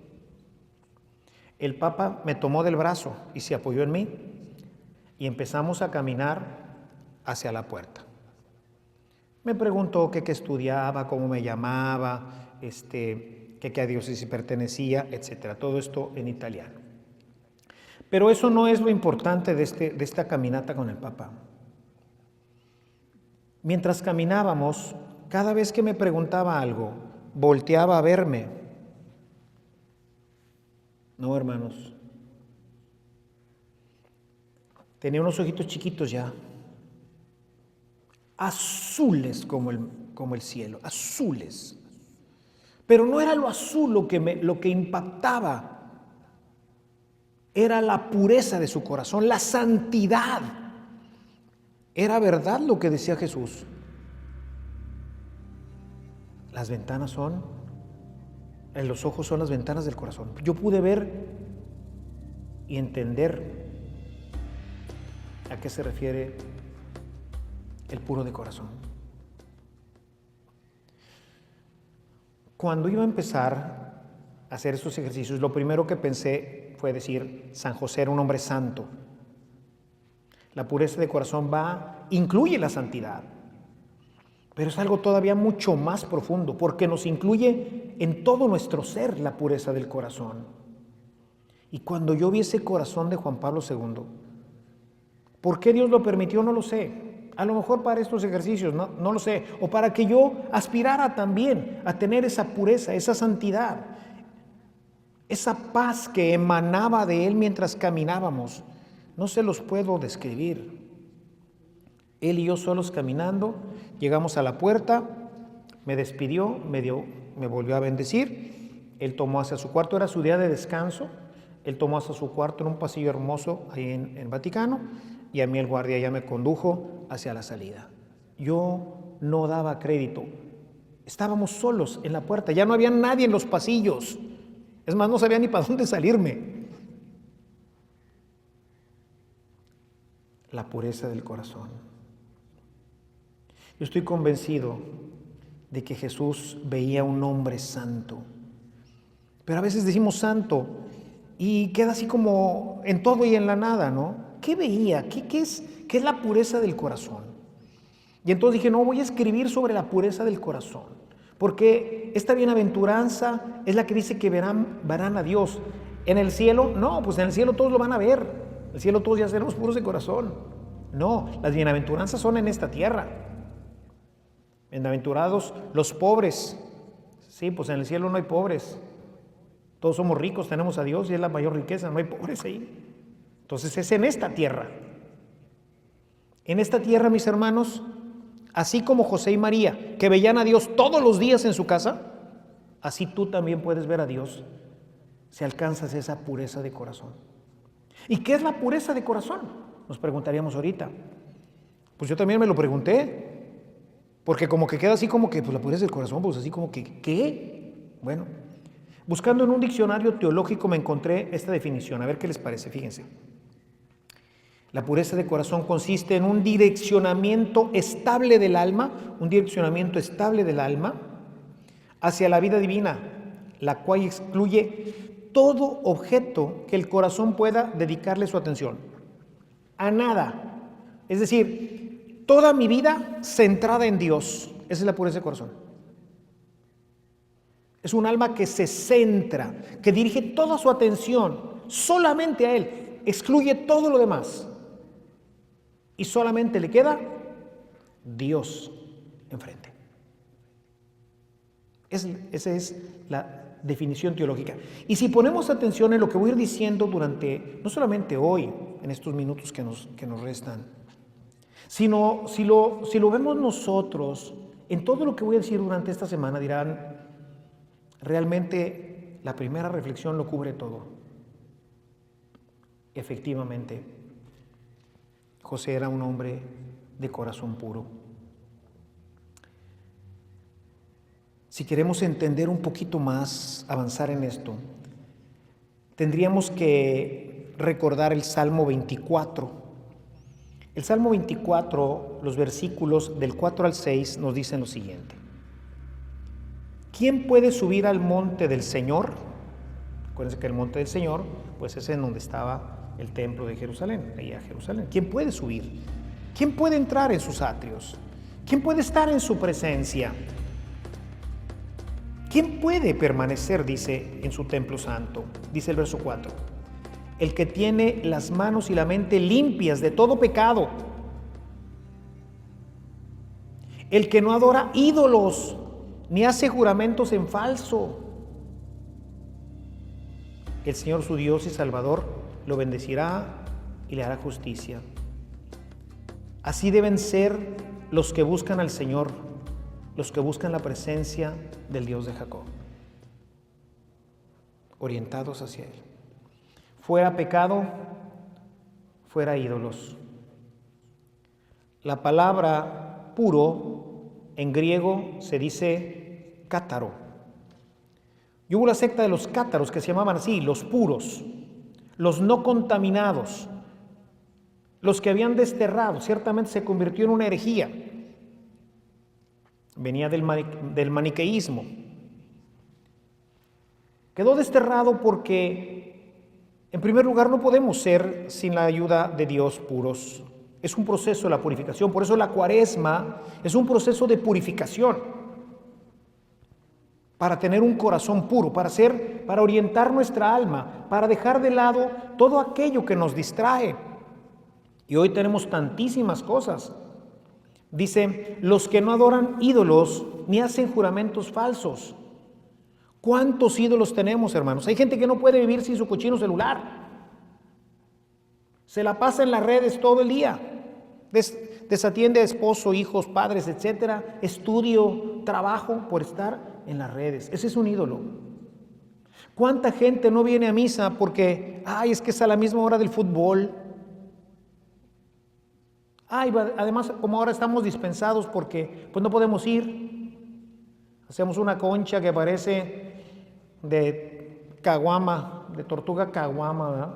El Papa me tomó del brazo y se apoyó en mí y empezamos a caminar hacia la puerta. Me preguntó qué estudiaba, cómo me llamaba, qué a diócesis pertenecía, etcétera. Todo esto en italiano. Pero eso no es lo importante de esta caminata con el Papa. Mientras caminábamos, cada vez que me preguntaba algo, volteaba a verme. No, hermanos. Tenía unos ojitos chiquitos ya, azules como el cielo, azules. Pero no era lo azul lo que impactaba. Era la pureza de su corazón, la santidad. Era verdad lo que decía Jesús. Las ventanas los ojos son las ventanas del corazón. Yo pude ver y entender a qué se refiere el puro de corazón. Cuando iba a empezar a hacer estos ejercicios, lo primero que pensé fue decir, San José era un hombre santo. La pureza de corazón incluye la santidad, pero es algo todavía mucho más profundo, porque nos incluye en todo nuestro ser la pureza del corazón. Y cuando yo vi ese corazón de Juan Pablo II, ¿por qué Dios lo permitió? No lo sé. A lo mejor para estos ejercicios, no lo sé, o para que yo aspirara también a tener esa pureza, esa santidad, esa paz que emanaba de él mientras caminábamos. No se los puedo describir. Él y yo solos caminando, llegamos a la puerta, me despidió, me volvió a bendecir, él tomó hacia su cuarto, era su día de descanso, él tomó hacia su cuarto en un pasillo hermoso ahí en Vaticano, y a mí el guardia ya me condujo hacia la salida. Yo no daba crédito, Estábamos solos en la puerta, ya no había nadie en los pasillos. Es más, no sabía ni para dónde salirme. La pureza del corazón. Yo estoy convencido de que Jesús veía un hombre santo. Pero a veces decimos santo y queda así como en todo y en la nada, ¿no? ¿Qué veía? ¿Qué es la pureza del corazón? Y entonces dije, no, voy a escribir sobre la pureza del corazón, porque esta bienaventuranza es la que dice que verán a Dios. ¿En el cielo? No, pues en el cielo todos lo van a ver. En el cielo todos ya seremos puros de corazón. No, las bienaventuranzas son en esta tierra. Bienaventurados los pobres. Sí, pues en el cielo no hay pobres. Todos somos ricos, tenemos a Dios y es la mayor riqueza, no hay pobres ahí. Entonces es en esta tierra. En esta tierra, mis hermanos, así como José y María, que veían a Dios todos los días en su casa, así tú también puedes ver a Dios si alcanzas esa pureza de corazón. ¿Y qué es la pureza de corazón? Nos preguntaríamos ahorita. Pues yo también me lo pregunté, porque como que queda así como que, pues la pureza del corazón, pues así como que, ¿qué? Bueno, buscando en un diccionario teológico me encontré esta definición, a ver qué les parece, fíjense. La pureza de corazón consiste en un direccionamiento estable del alma, hacia la vida divina, la cual excluye todo objeto que el corazón pueda dedicarle su atención. A nada. Es decir, toda mi vida centrada en Dios. Esa es la pureza de corazón. Es un alma que se centra, que dirige toda su atención solamente a Él, excluye todo lo demás. Y solamente le queda Dios enfrente. Esa es la definición teológica. Y si ponemos atención en lo que voy a ir diciendo durante, no solamente hoy, en estos minutos que nos restan, sino si lo vemos nosotros, en todo lo que voy a decir durante esta semana, dirán, realmente la primera reflexión lo cubre todo. Efectivamente, José era un hombre de corazón puro. Si queremos entender un poquito más, avanzar en esto, tendríamos que recordar el Salmo 24. El Salmo 24, los versículos del 4 al 6 nos dicen lo siguiente. ¿Quién puede subir al monte del Señor? Acuérdense que el monte del Señor, pues es en donde estaba el templo de Jerusalén, ahí a Jerusalén. ¿Quién puede subir? ¿Quién puede entrar en sus atrios? ¿Quién puede estar en su presencia? ¿Quién puede permanecer, dice, en su templo santo? Dice el verso 4. El que tiene las manos y la mente limpias de todo pecado. El que no adora ídolos, ni hace juramentos en falso. El Señor su Dios y Salvador lo bendecirá y le hará justicia. Así deben ser los que buscan al Señor, los que buscan la presencia del Dios de Jacob, orientados hacia Él. Fuera pecado, fuera ídolos. La palabra puro en griego se dice cátaro. Y hubo la secta de los cátaros que se llamaban así, los puros, los no contaminados, los que habían desterrado. Ciertamente se convirtió en una herejía. Venía del maniqueísmo. Quedó desterrado porque, en primer lugar, no podemos ser sin la ayuda de Dios puros. Es un proceso de la purificación. Por eso la Cuaresma es un proceso de purificación. Para tener un corazón puro, para orientar nuestra alma, para dejar de lado todo aquello que nos distrae. Y hoy tenemos tantísimas cosas. Dice, los que no adoran ídolos ni hacen juramentos falsos. ¿Cuántos ídolos tenemos, hermanos? Hay gente que no puede vivir sin su cochino celular. Se la pasa en las redes todo el día. Desatiende a esposo, hijos, padres, etcétera, estudio, trabajo por estar en las redes. Ese es un ídolo. ¿Cuánta gente no viene a misa porque, es que es a la misma hora del fútbol? Además, como ahora estamos dispensados porque pues no podemos ir. Hacemos una concha que parece de caguama, de tortuga caguama, ¿verdad?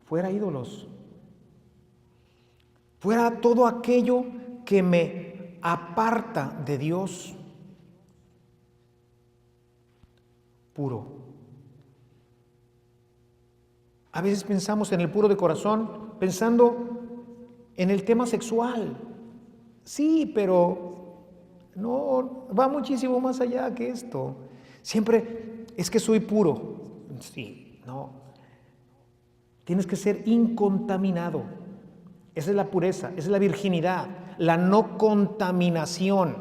Fuera ídolos. Fuera todo aquello que me aparta de Dios. Puro. A veces pensamos en el puro de corazón, pensando en el tema sexual. Sí, pero no, va muchísimo más allá que esto. Siempre es que soy puro. Sí, no. Tienes que ser incontaminado. Esa es la pureza, esa es la virginidad, la no contaminación.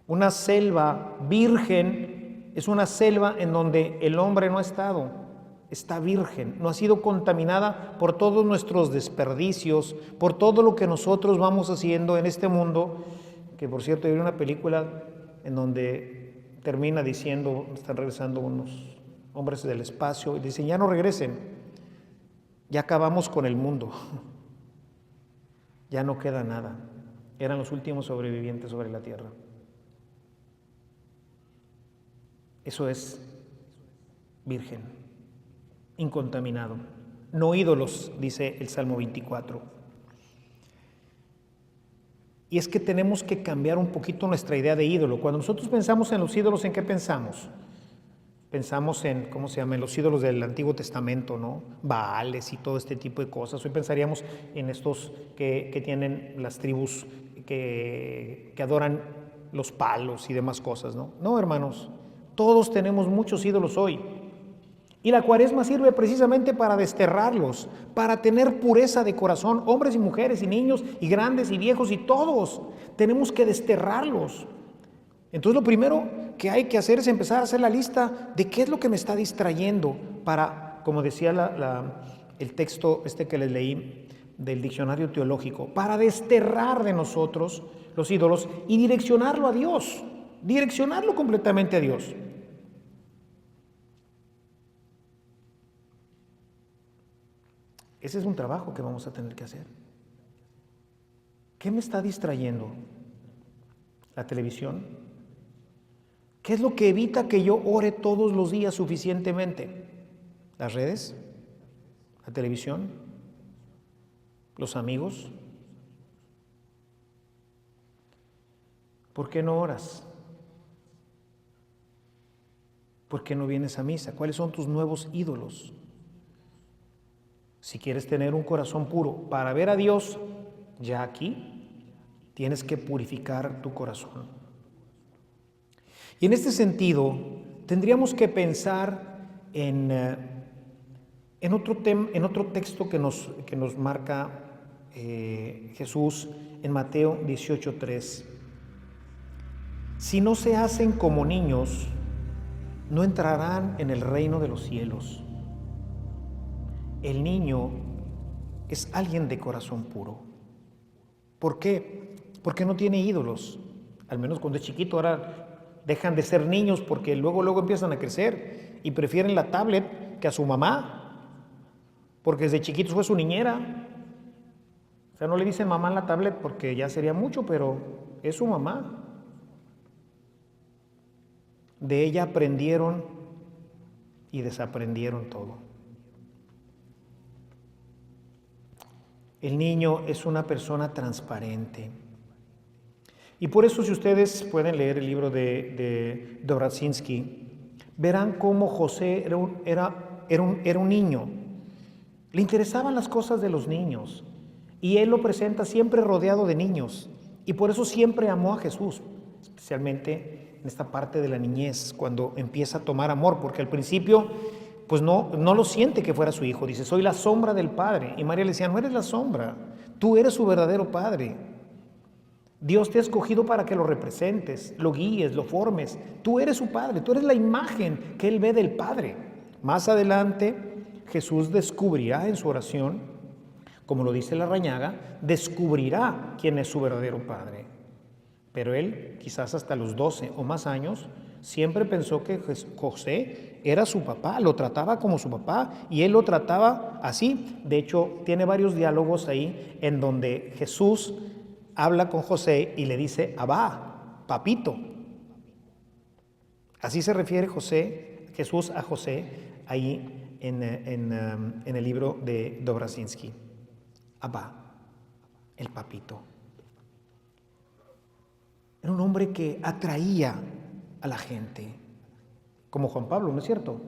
Una selva virgen es una selva en donde el hombre no ha estado, está virgen, no ha sido contaminada por todos nuestros desperdicios, por todo lo que nosotros vamos haciendo en este mundo, que por cierto hay una película en donde termina diciendo, están regresando unos hombres del espacio y dicen, ya no regresen, ya acabamos con el mundo. Ya no queda nada. Eran los últimos sobrevivientes sobre la tierra. Eso es virgen, incontaminado. No ídolos, dice el Salmo 24. Y es que tenemos que cambiar un poquito nuestra idea de ídolo. Cuando nosotros pensamos en los ídolos, ¿en qué pensamos? Pensamos en, ¿cómo se llama? En los ídolos del Antiguo Testamento, ¿no? Baales y todo este tipo de cosas. Hoy pensaríamos en estos que tienen las tribus que adoran los palos y demás cosas, ¿no? No, hermanos, todos tenemos muchos ídolos hoy. Y la Cuaresma sirve precisamente para desterrarlos, para tener pureza de corazón, hombres y mujeres y niños y grandes y viejos y todos. Tenemos que desterrarlos. Entonces lo primero que hay que hacer es empezar a hacer la lista de qué es lo que me está distrayendo para, como decía el texto que les leí del diccionario teológico, para desterrar de nosotros los ídolos y direccionarlo a Dios, direccionarlo completamente a Dios. Ese es un trabajo que vamos a tener que hacer. ¿Qué me está distrayendo? ¿La televisión? ¿Qué es lo que evita que yo ore todos los días suficientemente? ¿Las redes? ¿La televisión? ¿Los amigos? ¿Por qué no oras? ¿Por qué no vienes a misa? ¿Cuáles son tus nuevos ídolos? Si quieres tener un corazón puro para ver a Dios ya aquí, tienes que purificar tu corazón. Y en este sentido, tendríamos que pensar en otro texto que nos marca Jesús en Mateo 18:3. Si no se hacen como niños, no entrarán en el reino de los cielos. El niño es alguien de corazón puro. ¿Por qué? Porque no tiene ídolos. Al menos cuando es chiquito, ahora dejan de ser niños porque luego empiezan a crecer y prefieren la tablet que a su mamá, porque desde chiquitos fue su niñera. O sea, no le dicen mamá en la tablet porque ya sería mucho, pero es su mamá. De ella aprendieron y desaprendieron todo. El niño es una persona transparente. Y por eso, si ustedes pueden leer el libro de Dobrazinski, verán cómo José era un niño. Le interesaban las cosas de los niños. Y él lo presenta siempre rodeado de niños. Y por eso siempre amó a Jesús, especialmente en esta parte de la niñez, cuando empieza a tomar amor, porque al principio pues no lo siente que fuera su hijo. Dice, soy la sombra del Padre. Y María le decía, no eres la sombra, tú eres su verdadero Padre. Dios te ha escogido para que lo representes, lo guíes, lo formes. Tú eres su Padre, tú eres la imagen que Él ve del Padre. Más adelante, Jesús descubrirá en su oración, como lo dice la Rañaga, descubrirá quién es su verdadero Padre. Pero Él, quizás hasta los 12 o más años, Siempre pensó que José era su papá, lo trataba como su papá y él lo trataba así. De hecho, tiene varios diálogos ahí en donde Jesús habla con José y le dice, Abba, papito. Así se refiere Jesús a José ahí en el libro de Dobrazinski. Abba, el papito. Era un hombre que atraía a la gente, como Juan Pablo, ¿no es cierto?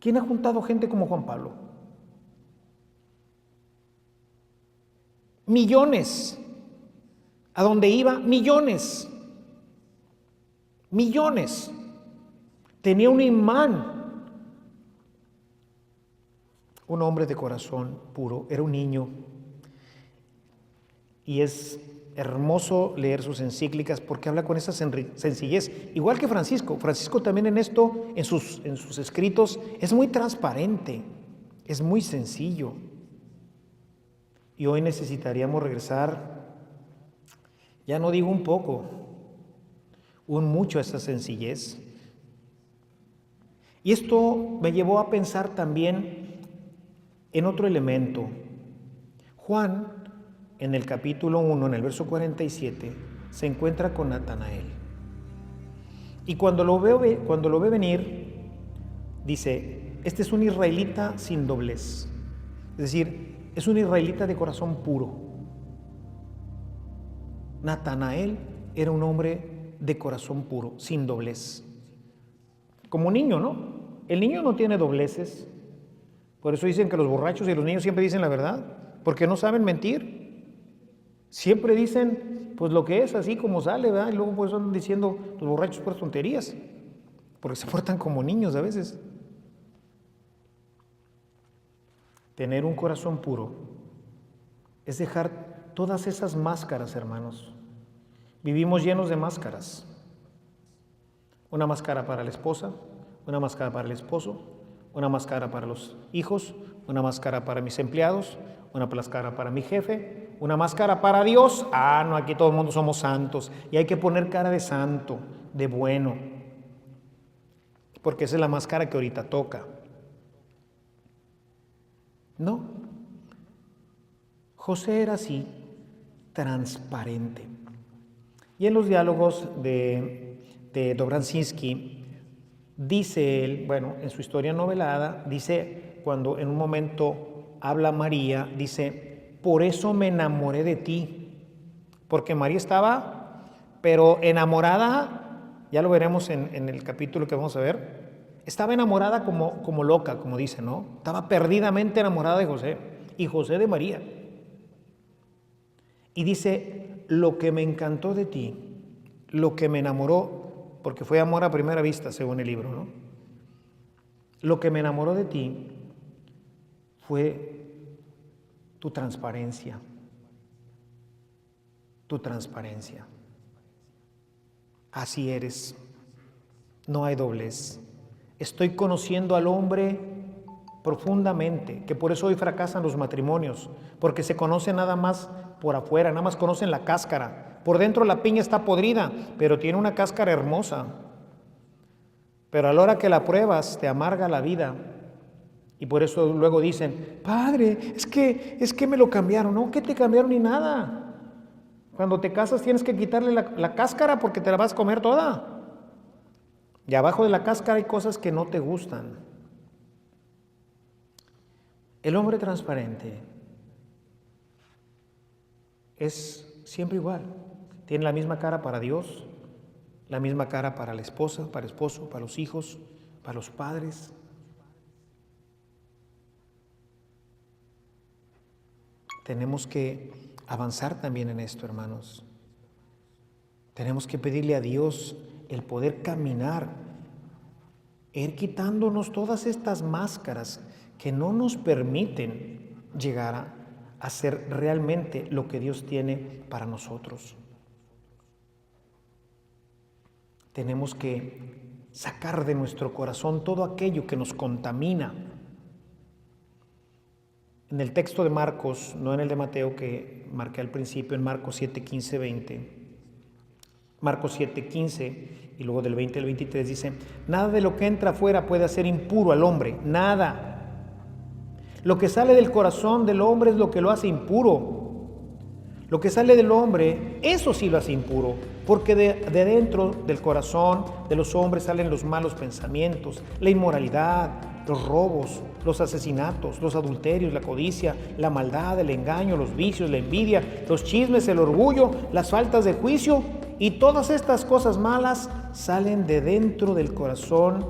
¿Quién ha juntado gente como Juan Pablo? Millones. A donde iba, millones. Millones. Tenía un imán. Un hombre de corazón puro. Era un niño. Y es hermoso leer sus encíclicas porque habla con esa sencillez. Igual que Francisco. Francisco también en esto, en sus escritos, es muy transparente. Es muy sencillo. Y hoy necesitaríamos regresar, ya no digo un poco, un mucho a esa sencillez. Y esto me llevó a pensar también en otro elemento. Juan, en el capítulo 1, en el verso 47, se encuentra con Natanael. Y cuando lo ve venir, dice, este es un israelita sin doblez. Es decir, es un israelita de corazón puro. Natanael era un hombre de corazón puro, sin doblez. Como niño, ¿no? El niño no tiene dobleces. Por eso dicen que los borrachos y los niños siempre dicen la verdad, porque no saben mentir. Siempre dicen, pues lo que es, así como sale, ¿verdad? Y luego pues andan diciendo los borrachos por tonterías, porque se portan como niños a veces. Tener un corazón puro es dejar todas esas máscaras, hermanos. Vivimos llenos de máscaras. Una máscara para la esposa, una máscara para el esposo, una máscara para los hijos, una máscara para mis empleados, una máscara para mi jefe, una máscara para Dios. Ah, no, aquí todo el mundo somos santos y hay que poner cara de santo, de bueno, porque esa es la máscara que ahorita toca. No, José era así, transparente. Y en los diálogos de Dobrazinski, dice él, bueno, en su historia novelada, dice, cuando en un momento habla María, dice, por eso me enamoré de ti, porque María estaba, pero enamorada, ya lo veremos en el capítulo que vamos a ver, estaba enamorada como loca, como dice, ¿no? Estaba perdidamente enamorada de José y José de María. Y dice, lo que me encantó de ti, lo que me enamoró, porque fue amor a primera vista, según el libro, ¿no? Lo que me enamoró de ti fue tu transparencia. Tu transparencia. Así eres. No hay doblez. Estoy conociendo al hombre profundamente, que por eso hoy fracasan los matrimonios, porque se conocen nada más por afuera, nada más conocen la cáscara. Por dentro la piña está podrida, pero tiene una cáscara hermosa. Pero a la hora que la pruebas, te amarga la vida. Y por eso luego dicen, padre, es que me lo cambiaron. No, que te cambiaron ni nada. Cuando te casas tienes que quitarle la cáscara porque te la vas a comer toda. Y abajo de la cáscara hay cosas que no te gustan. El hombre transparente es siempre igual. Tiene la misma cara para Dios, la misma cara para la esposa, para el esposo, para los hijos, para los padres. Tenemos que avanzar también en esto, hermanos. Tenemos que pedirle a Dios el poder caminar, ir quitándonos todas estas máscaras que no nos permiten llegar a ser realmente lo que Dios tiene para nosotros. Tenemos que sacar de nuestro corazón todo aquello que nos contamina. En el texto de Marcos, no en el de Mateo que marqué al principio, en Marcos 7, 15, 20, Marcos 7:15 y luego del 20 al 23 dice, nada de lo que entra afuera puede hacer impuro al hombre, nada. Lo que sale del corazón del hombre es lo que lo hace impuro. Lo que sale del hombre, eso sí lo hace impuro, porque de dentro del corazón de los hombres salen los malos pensamientos, la inmoralidad, los robos, los asesinatos, los adulterios, la codicia, la maldad, el engaño, los vicios, la envidia, los chismes, el orgullo, las faltas de juicio, y todas estas cosas malas salen de dentro del corazón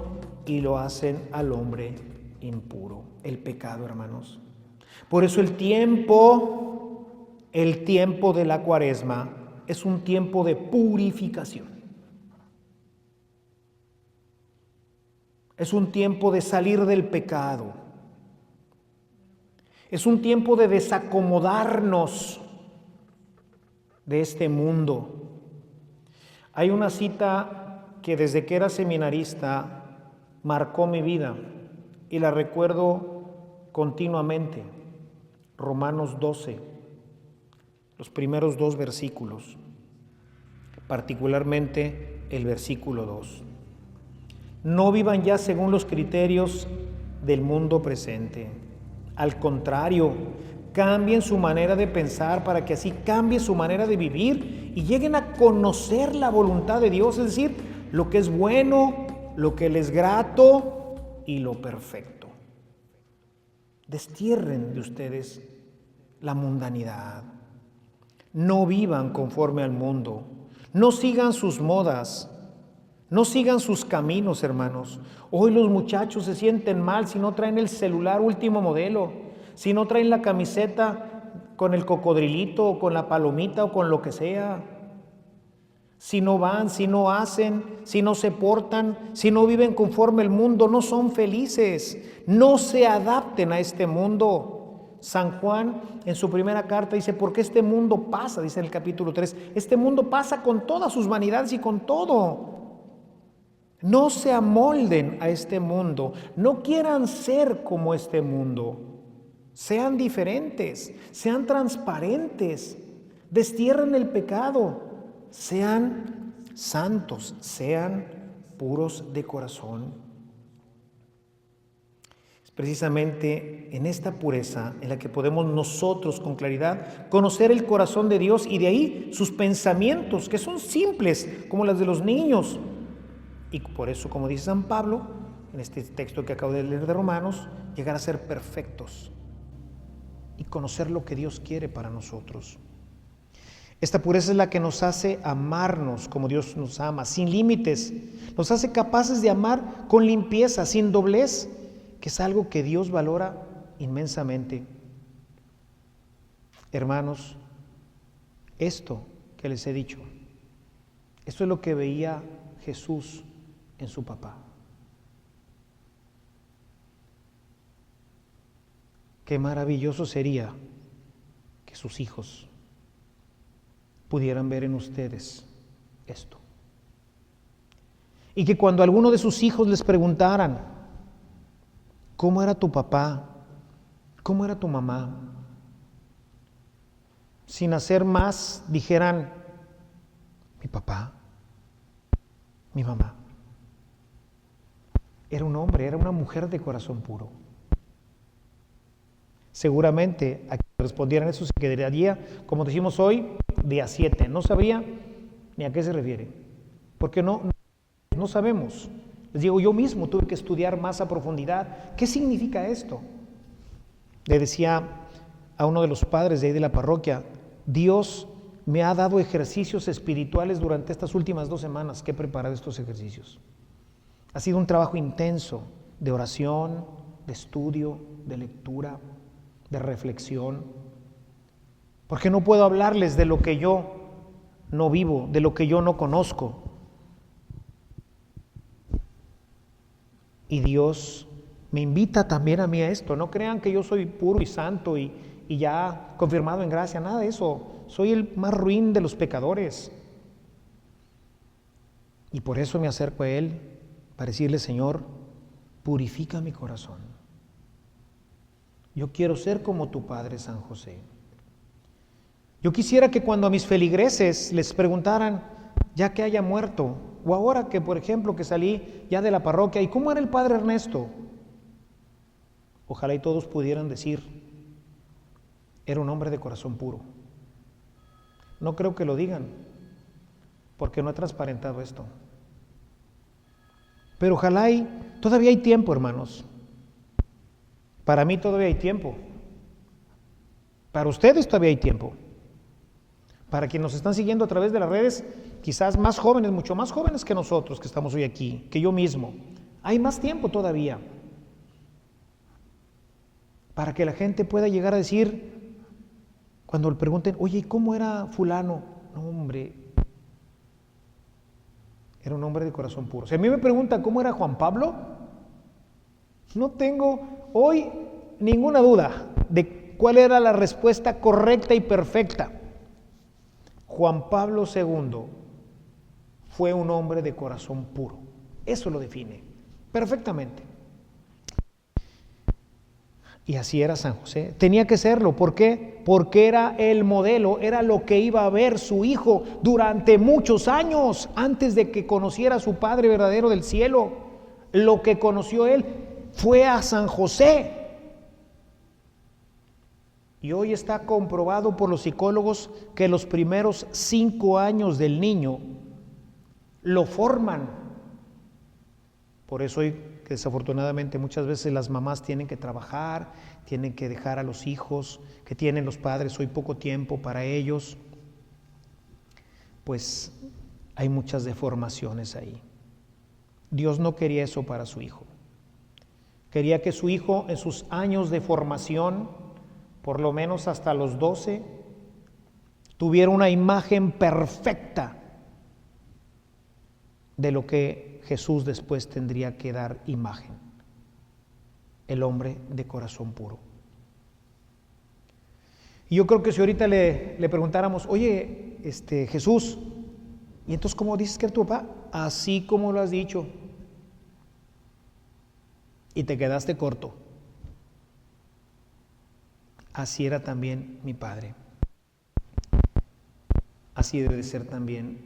y lo hacen al hombre impuro. El pecado, hermanos. Por eso el tiempo de la Cuaresma es un tiempo de purificación. Es un tiempo de salir del pecado. Es un tiempo de desacomodarnos de este mundo. Hay una cita que desde que era seminarista marcó mi vida y la recuerdo continuamente. Romanos 12, los primeros 2 versículos, particularmente el versículo 2. No vivan ya según los criterios del mundo presente. Al contrario, cambien su manera de pensar para que así cambie su manera de vivir y lleguen a conocer la voluntad de Dios, es decir, lo que es bueno, lo que les es grato y lo perfecto. Destierren de ustedes la mundanidad. No vivan conforme al mundo. No sigan sus modas. No sigan sus caminos, hermanos. Hoy los muchachos se sienten mal si no traen el celular último modelo, si no traen la camiseta con el cocodrilito o con la palomita o con lo que sea. Si no van, si no hacen, si no se portan, si no viven conforme al mundo, no son felices. No se adapten a este mundo. San Juan en su primera carta dice, porque este mundo pasa, dice en el capítulo 3, este mundo pasa con todas sus vanidades y con todo. No se amolden a este mundo, no quieran ser como este mundo. Sean diferentes, sean transparentes, destierren el pecado, sean santos, sean puros de corazón. Es precisamente en esta pureza en la que podemos nosotros con claridad conocer el corazón de Dios y de ahí sus pensamientos, que son simples como las de los niños. Y por eso, como dice San Pablo, en este texto que acabo de leer de Romanos, llegar a ser perfectos y conocer lo que Dios quiere para nosotros. Esta pureza es la que nos hace amarnos como Dios nos ama, sin límites. Nos hace capaces de amar con limpieza, sin doblez, que es algo que Dios valora inmensamente. Hermanos, esto que les he dicho, esto es lo que veía Jesús en su papá. Qué maravilloso sería que sus hijos pudieran ver en ustedes esto. Y que cuando alguno de sus hijos les preguntaran, ¿cómo era tu papá? ¿Cómo era tu mamá? Sin hacer más, dijeran, mi papá, mi mamá. Era un hombre, era una mujer de corazón puro. Seguramente a quien respondieran eso se quedaría, como decimos hoy, de a 7. No sabría ni a qué se refiere, porque no sabemos. Les digo, yo mismo tuve que estudiar más a profundidad. ¿Qué significa esto? Le decía a uno de los padres de ahí de la parroquia, Dios me ha dado ejercicios espirituales durante estas últimas 2 semanas que he preparado estos ejercicios. Ha sido un trabajo intenso de oración, de estudio, de lectura, de reflexión, porque no puedo hablarles de lo que yo no vivo, de lo que yo no conozco. Y Dios me invita también a mí a esto. No crean que yo soy puro y santo y ya confirmado en gracia, nada de eso. Soy el más ruin de los pecadores. Y por eso me acerco a Él para decirle, Señor, purifica mi corazón. Yo quiero ser como tu Padre San José. Yo quisiera que cuando a mis feligreses les preguntaran, ya que haya muerto, o ahora que, por ejemplo, que salí ya de la parroquia, ¿y cómo era el padre Ernesto? Ojalá y todos pudieran decir, era un hombre de corazón puro. No creo que lo digan, porque no he transparentado esto. Pero ojalá y todavía hay tiempo, hermanos. Para mí todavía hay tiempo. Para ustedes todavía hay tiempo. Para quienes nos están siguiendo a través de las redes, quizás más jóvenes, mucho más jóvenes que nosotros que estamos hoy aquí, que yo mismo. Hay más tiempo todavía para que la gente pueda llegar a decir, cuando le pregunten, oye, ¿y cómo era fulano? No, hombre, era un hombre de corazón puro. Si a mí me preguntan cómo era Juan Pablo, no tengo hoy ninguna duda de cuál era la respuesta correcta y perfecta. Juan Pablo II fue un hombre de corazón puro. Eso lo define perfectamente. Y así era San José. Tenía que serlo. ¿Por qué? Porque era el modelo, era lo que iba a ver su hijo durante muchos años antes de que conociera a su Padre verdadero del cielo. Lo que conoció él fue a San José. Y hoy está comprobado por los psicólogos que los primeros 5 años del niño lo forman. Por eso hoy, que desafortunadamente muchas veces las mamás tienen que trabajar, tienen que dejar a los hijos que tienen los padres hoy poco tiempo para ellos, pues hay muchas deformaciones ahí. Dios no quería eso para su hijo. Quería que su hijo en sus años de formación, por lo menos hasta los 12, tuviera una imagen perfecta de lo que Jesús después tendría que dar imagen, el hombre de corazón puro. Y yo creo que si ahorita le preguntáramos, oye, Jesús, ¿y entonces cómo dices que era tu papá? Así como lo has dicho. Y te quedaste corto. Así era también mi padre. Así debe de ser también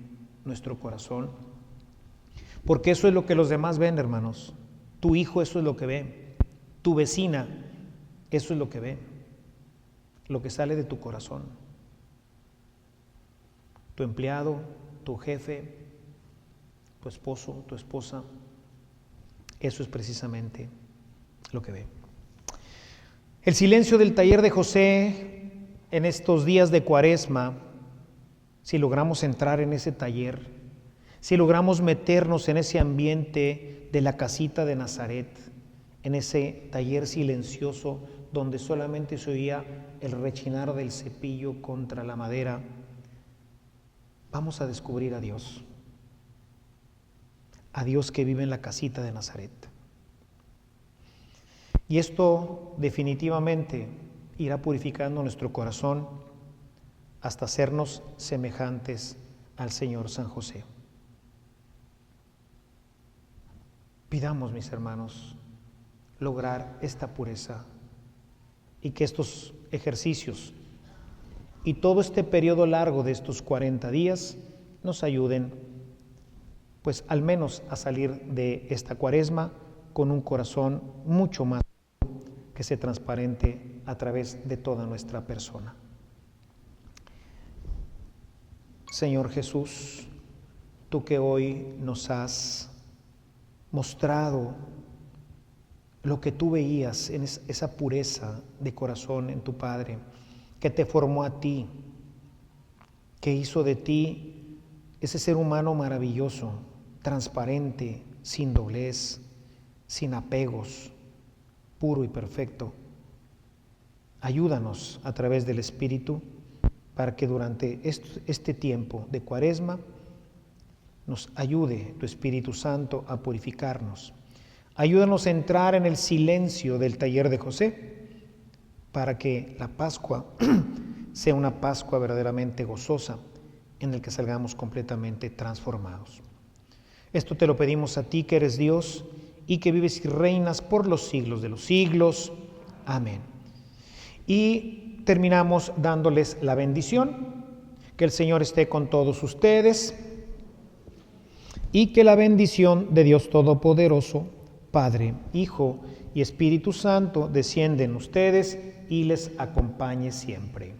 nuestro corazón. Porque eso es lo que los demás ven, hermanos. Tu hijo, eso es lo que ve. Tu vecina, eso es lo que ve. Lo que sale de tu corazón. Tu empleado, tu jefe, tu esposo, tu esposa, eso es precisamente lo que ve. El silencio del taller de José en estos días de Cuaresma, si logramos entrar en ese taller, si logramos meternos en ese ambiente de la casita de Nazaret, en ese taller silencioso donde solamente se oía el rechinar del cepillo contra la madera, vamos a descubrir a Dios que vive en la casita de Nazaret. Y esto definitivamente irá purificando nuestro corazón hasta hacernos semejantes al Señor San José. Pidamos, mis hermanos, lograr esta pureza y que estos ejercicios y todo este periodo largo de estos 40 días nos ayuden, pues al menos a salir de esta Cuaresma con un corazón mucho más que se transparente a través de toda nuestra persona. Señor Jesús, tú que hoy nos has mostrado lo que tú veías en esa pureza de corazón en tu Padre, que te formó a ti, que hizo de ti ese ser humano maravilloso, transparente, sin doblez, sin apegos, puro y perfecto. Ayúdanos a través del Espíritu para que durante este tiempo de Cuaresma nos ayude tu Espíritu Santo a purificarnos. Ayúdanos a entrar en el silencio del taller de José para que la Pascua sea una Pascua verdaderamente gozosa en el que salgamos completamente transformados. Esto te lo pedimos a ti que eres Dios y que vives y reinas por los siglos de los siglos. Amén. Y terminamos dándoles la bendición. Que el Señor esté con todos ustedes. y que la bendición de Dios Todopoderoso, Padre, Hijo y Espíritu Santo, descienda en ustedes y les acompañe siempre.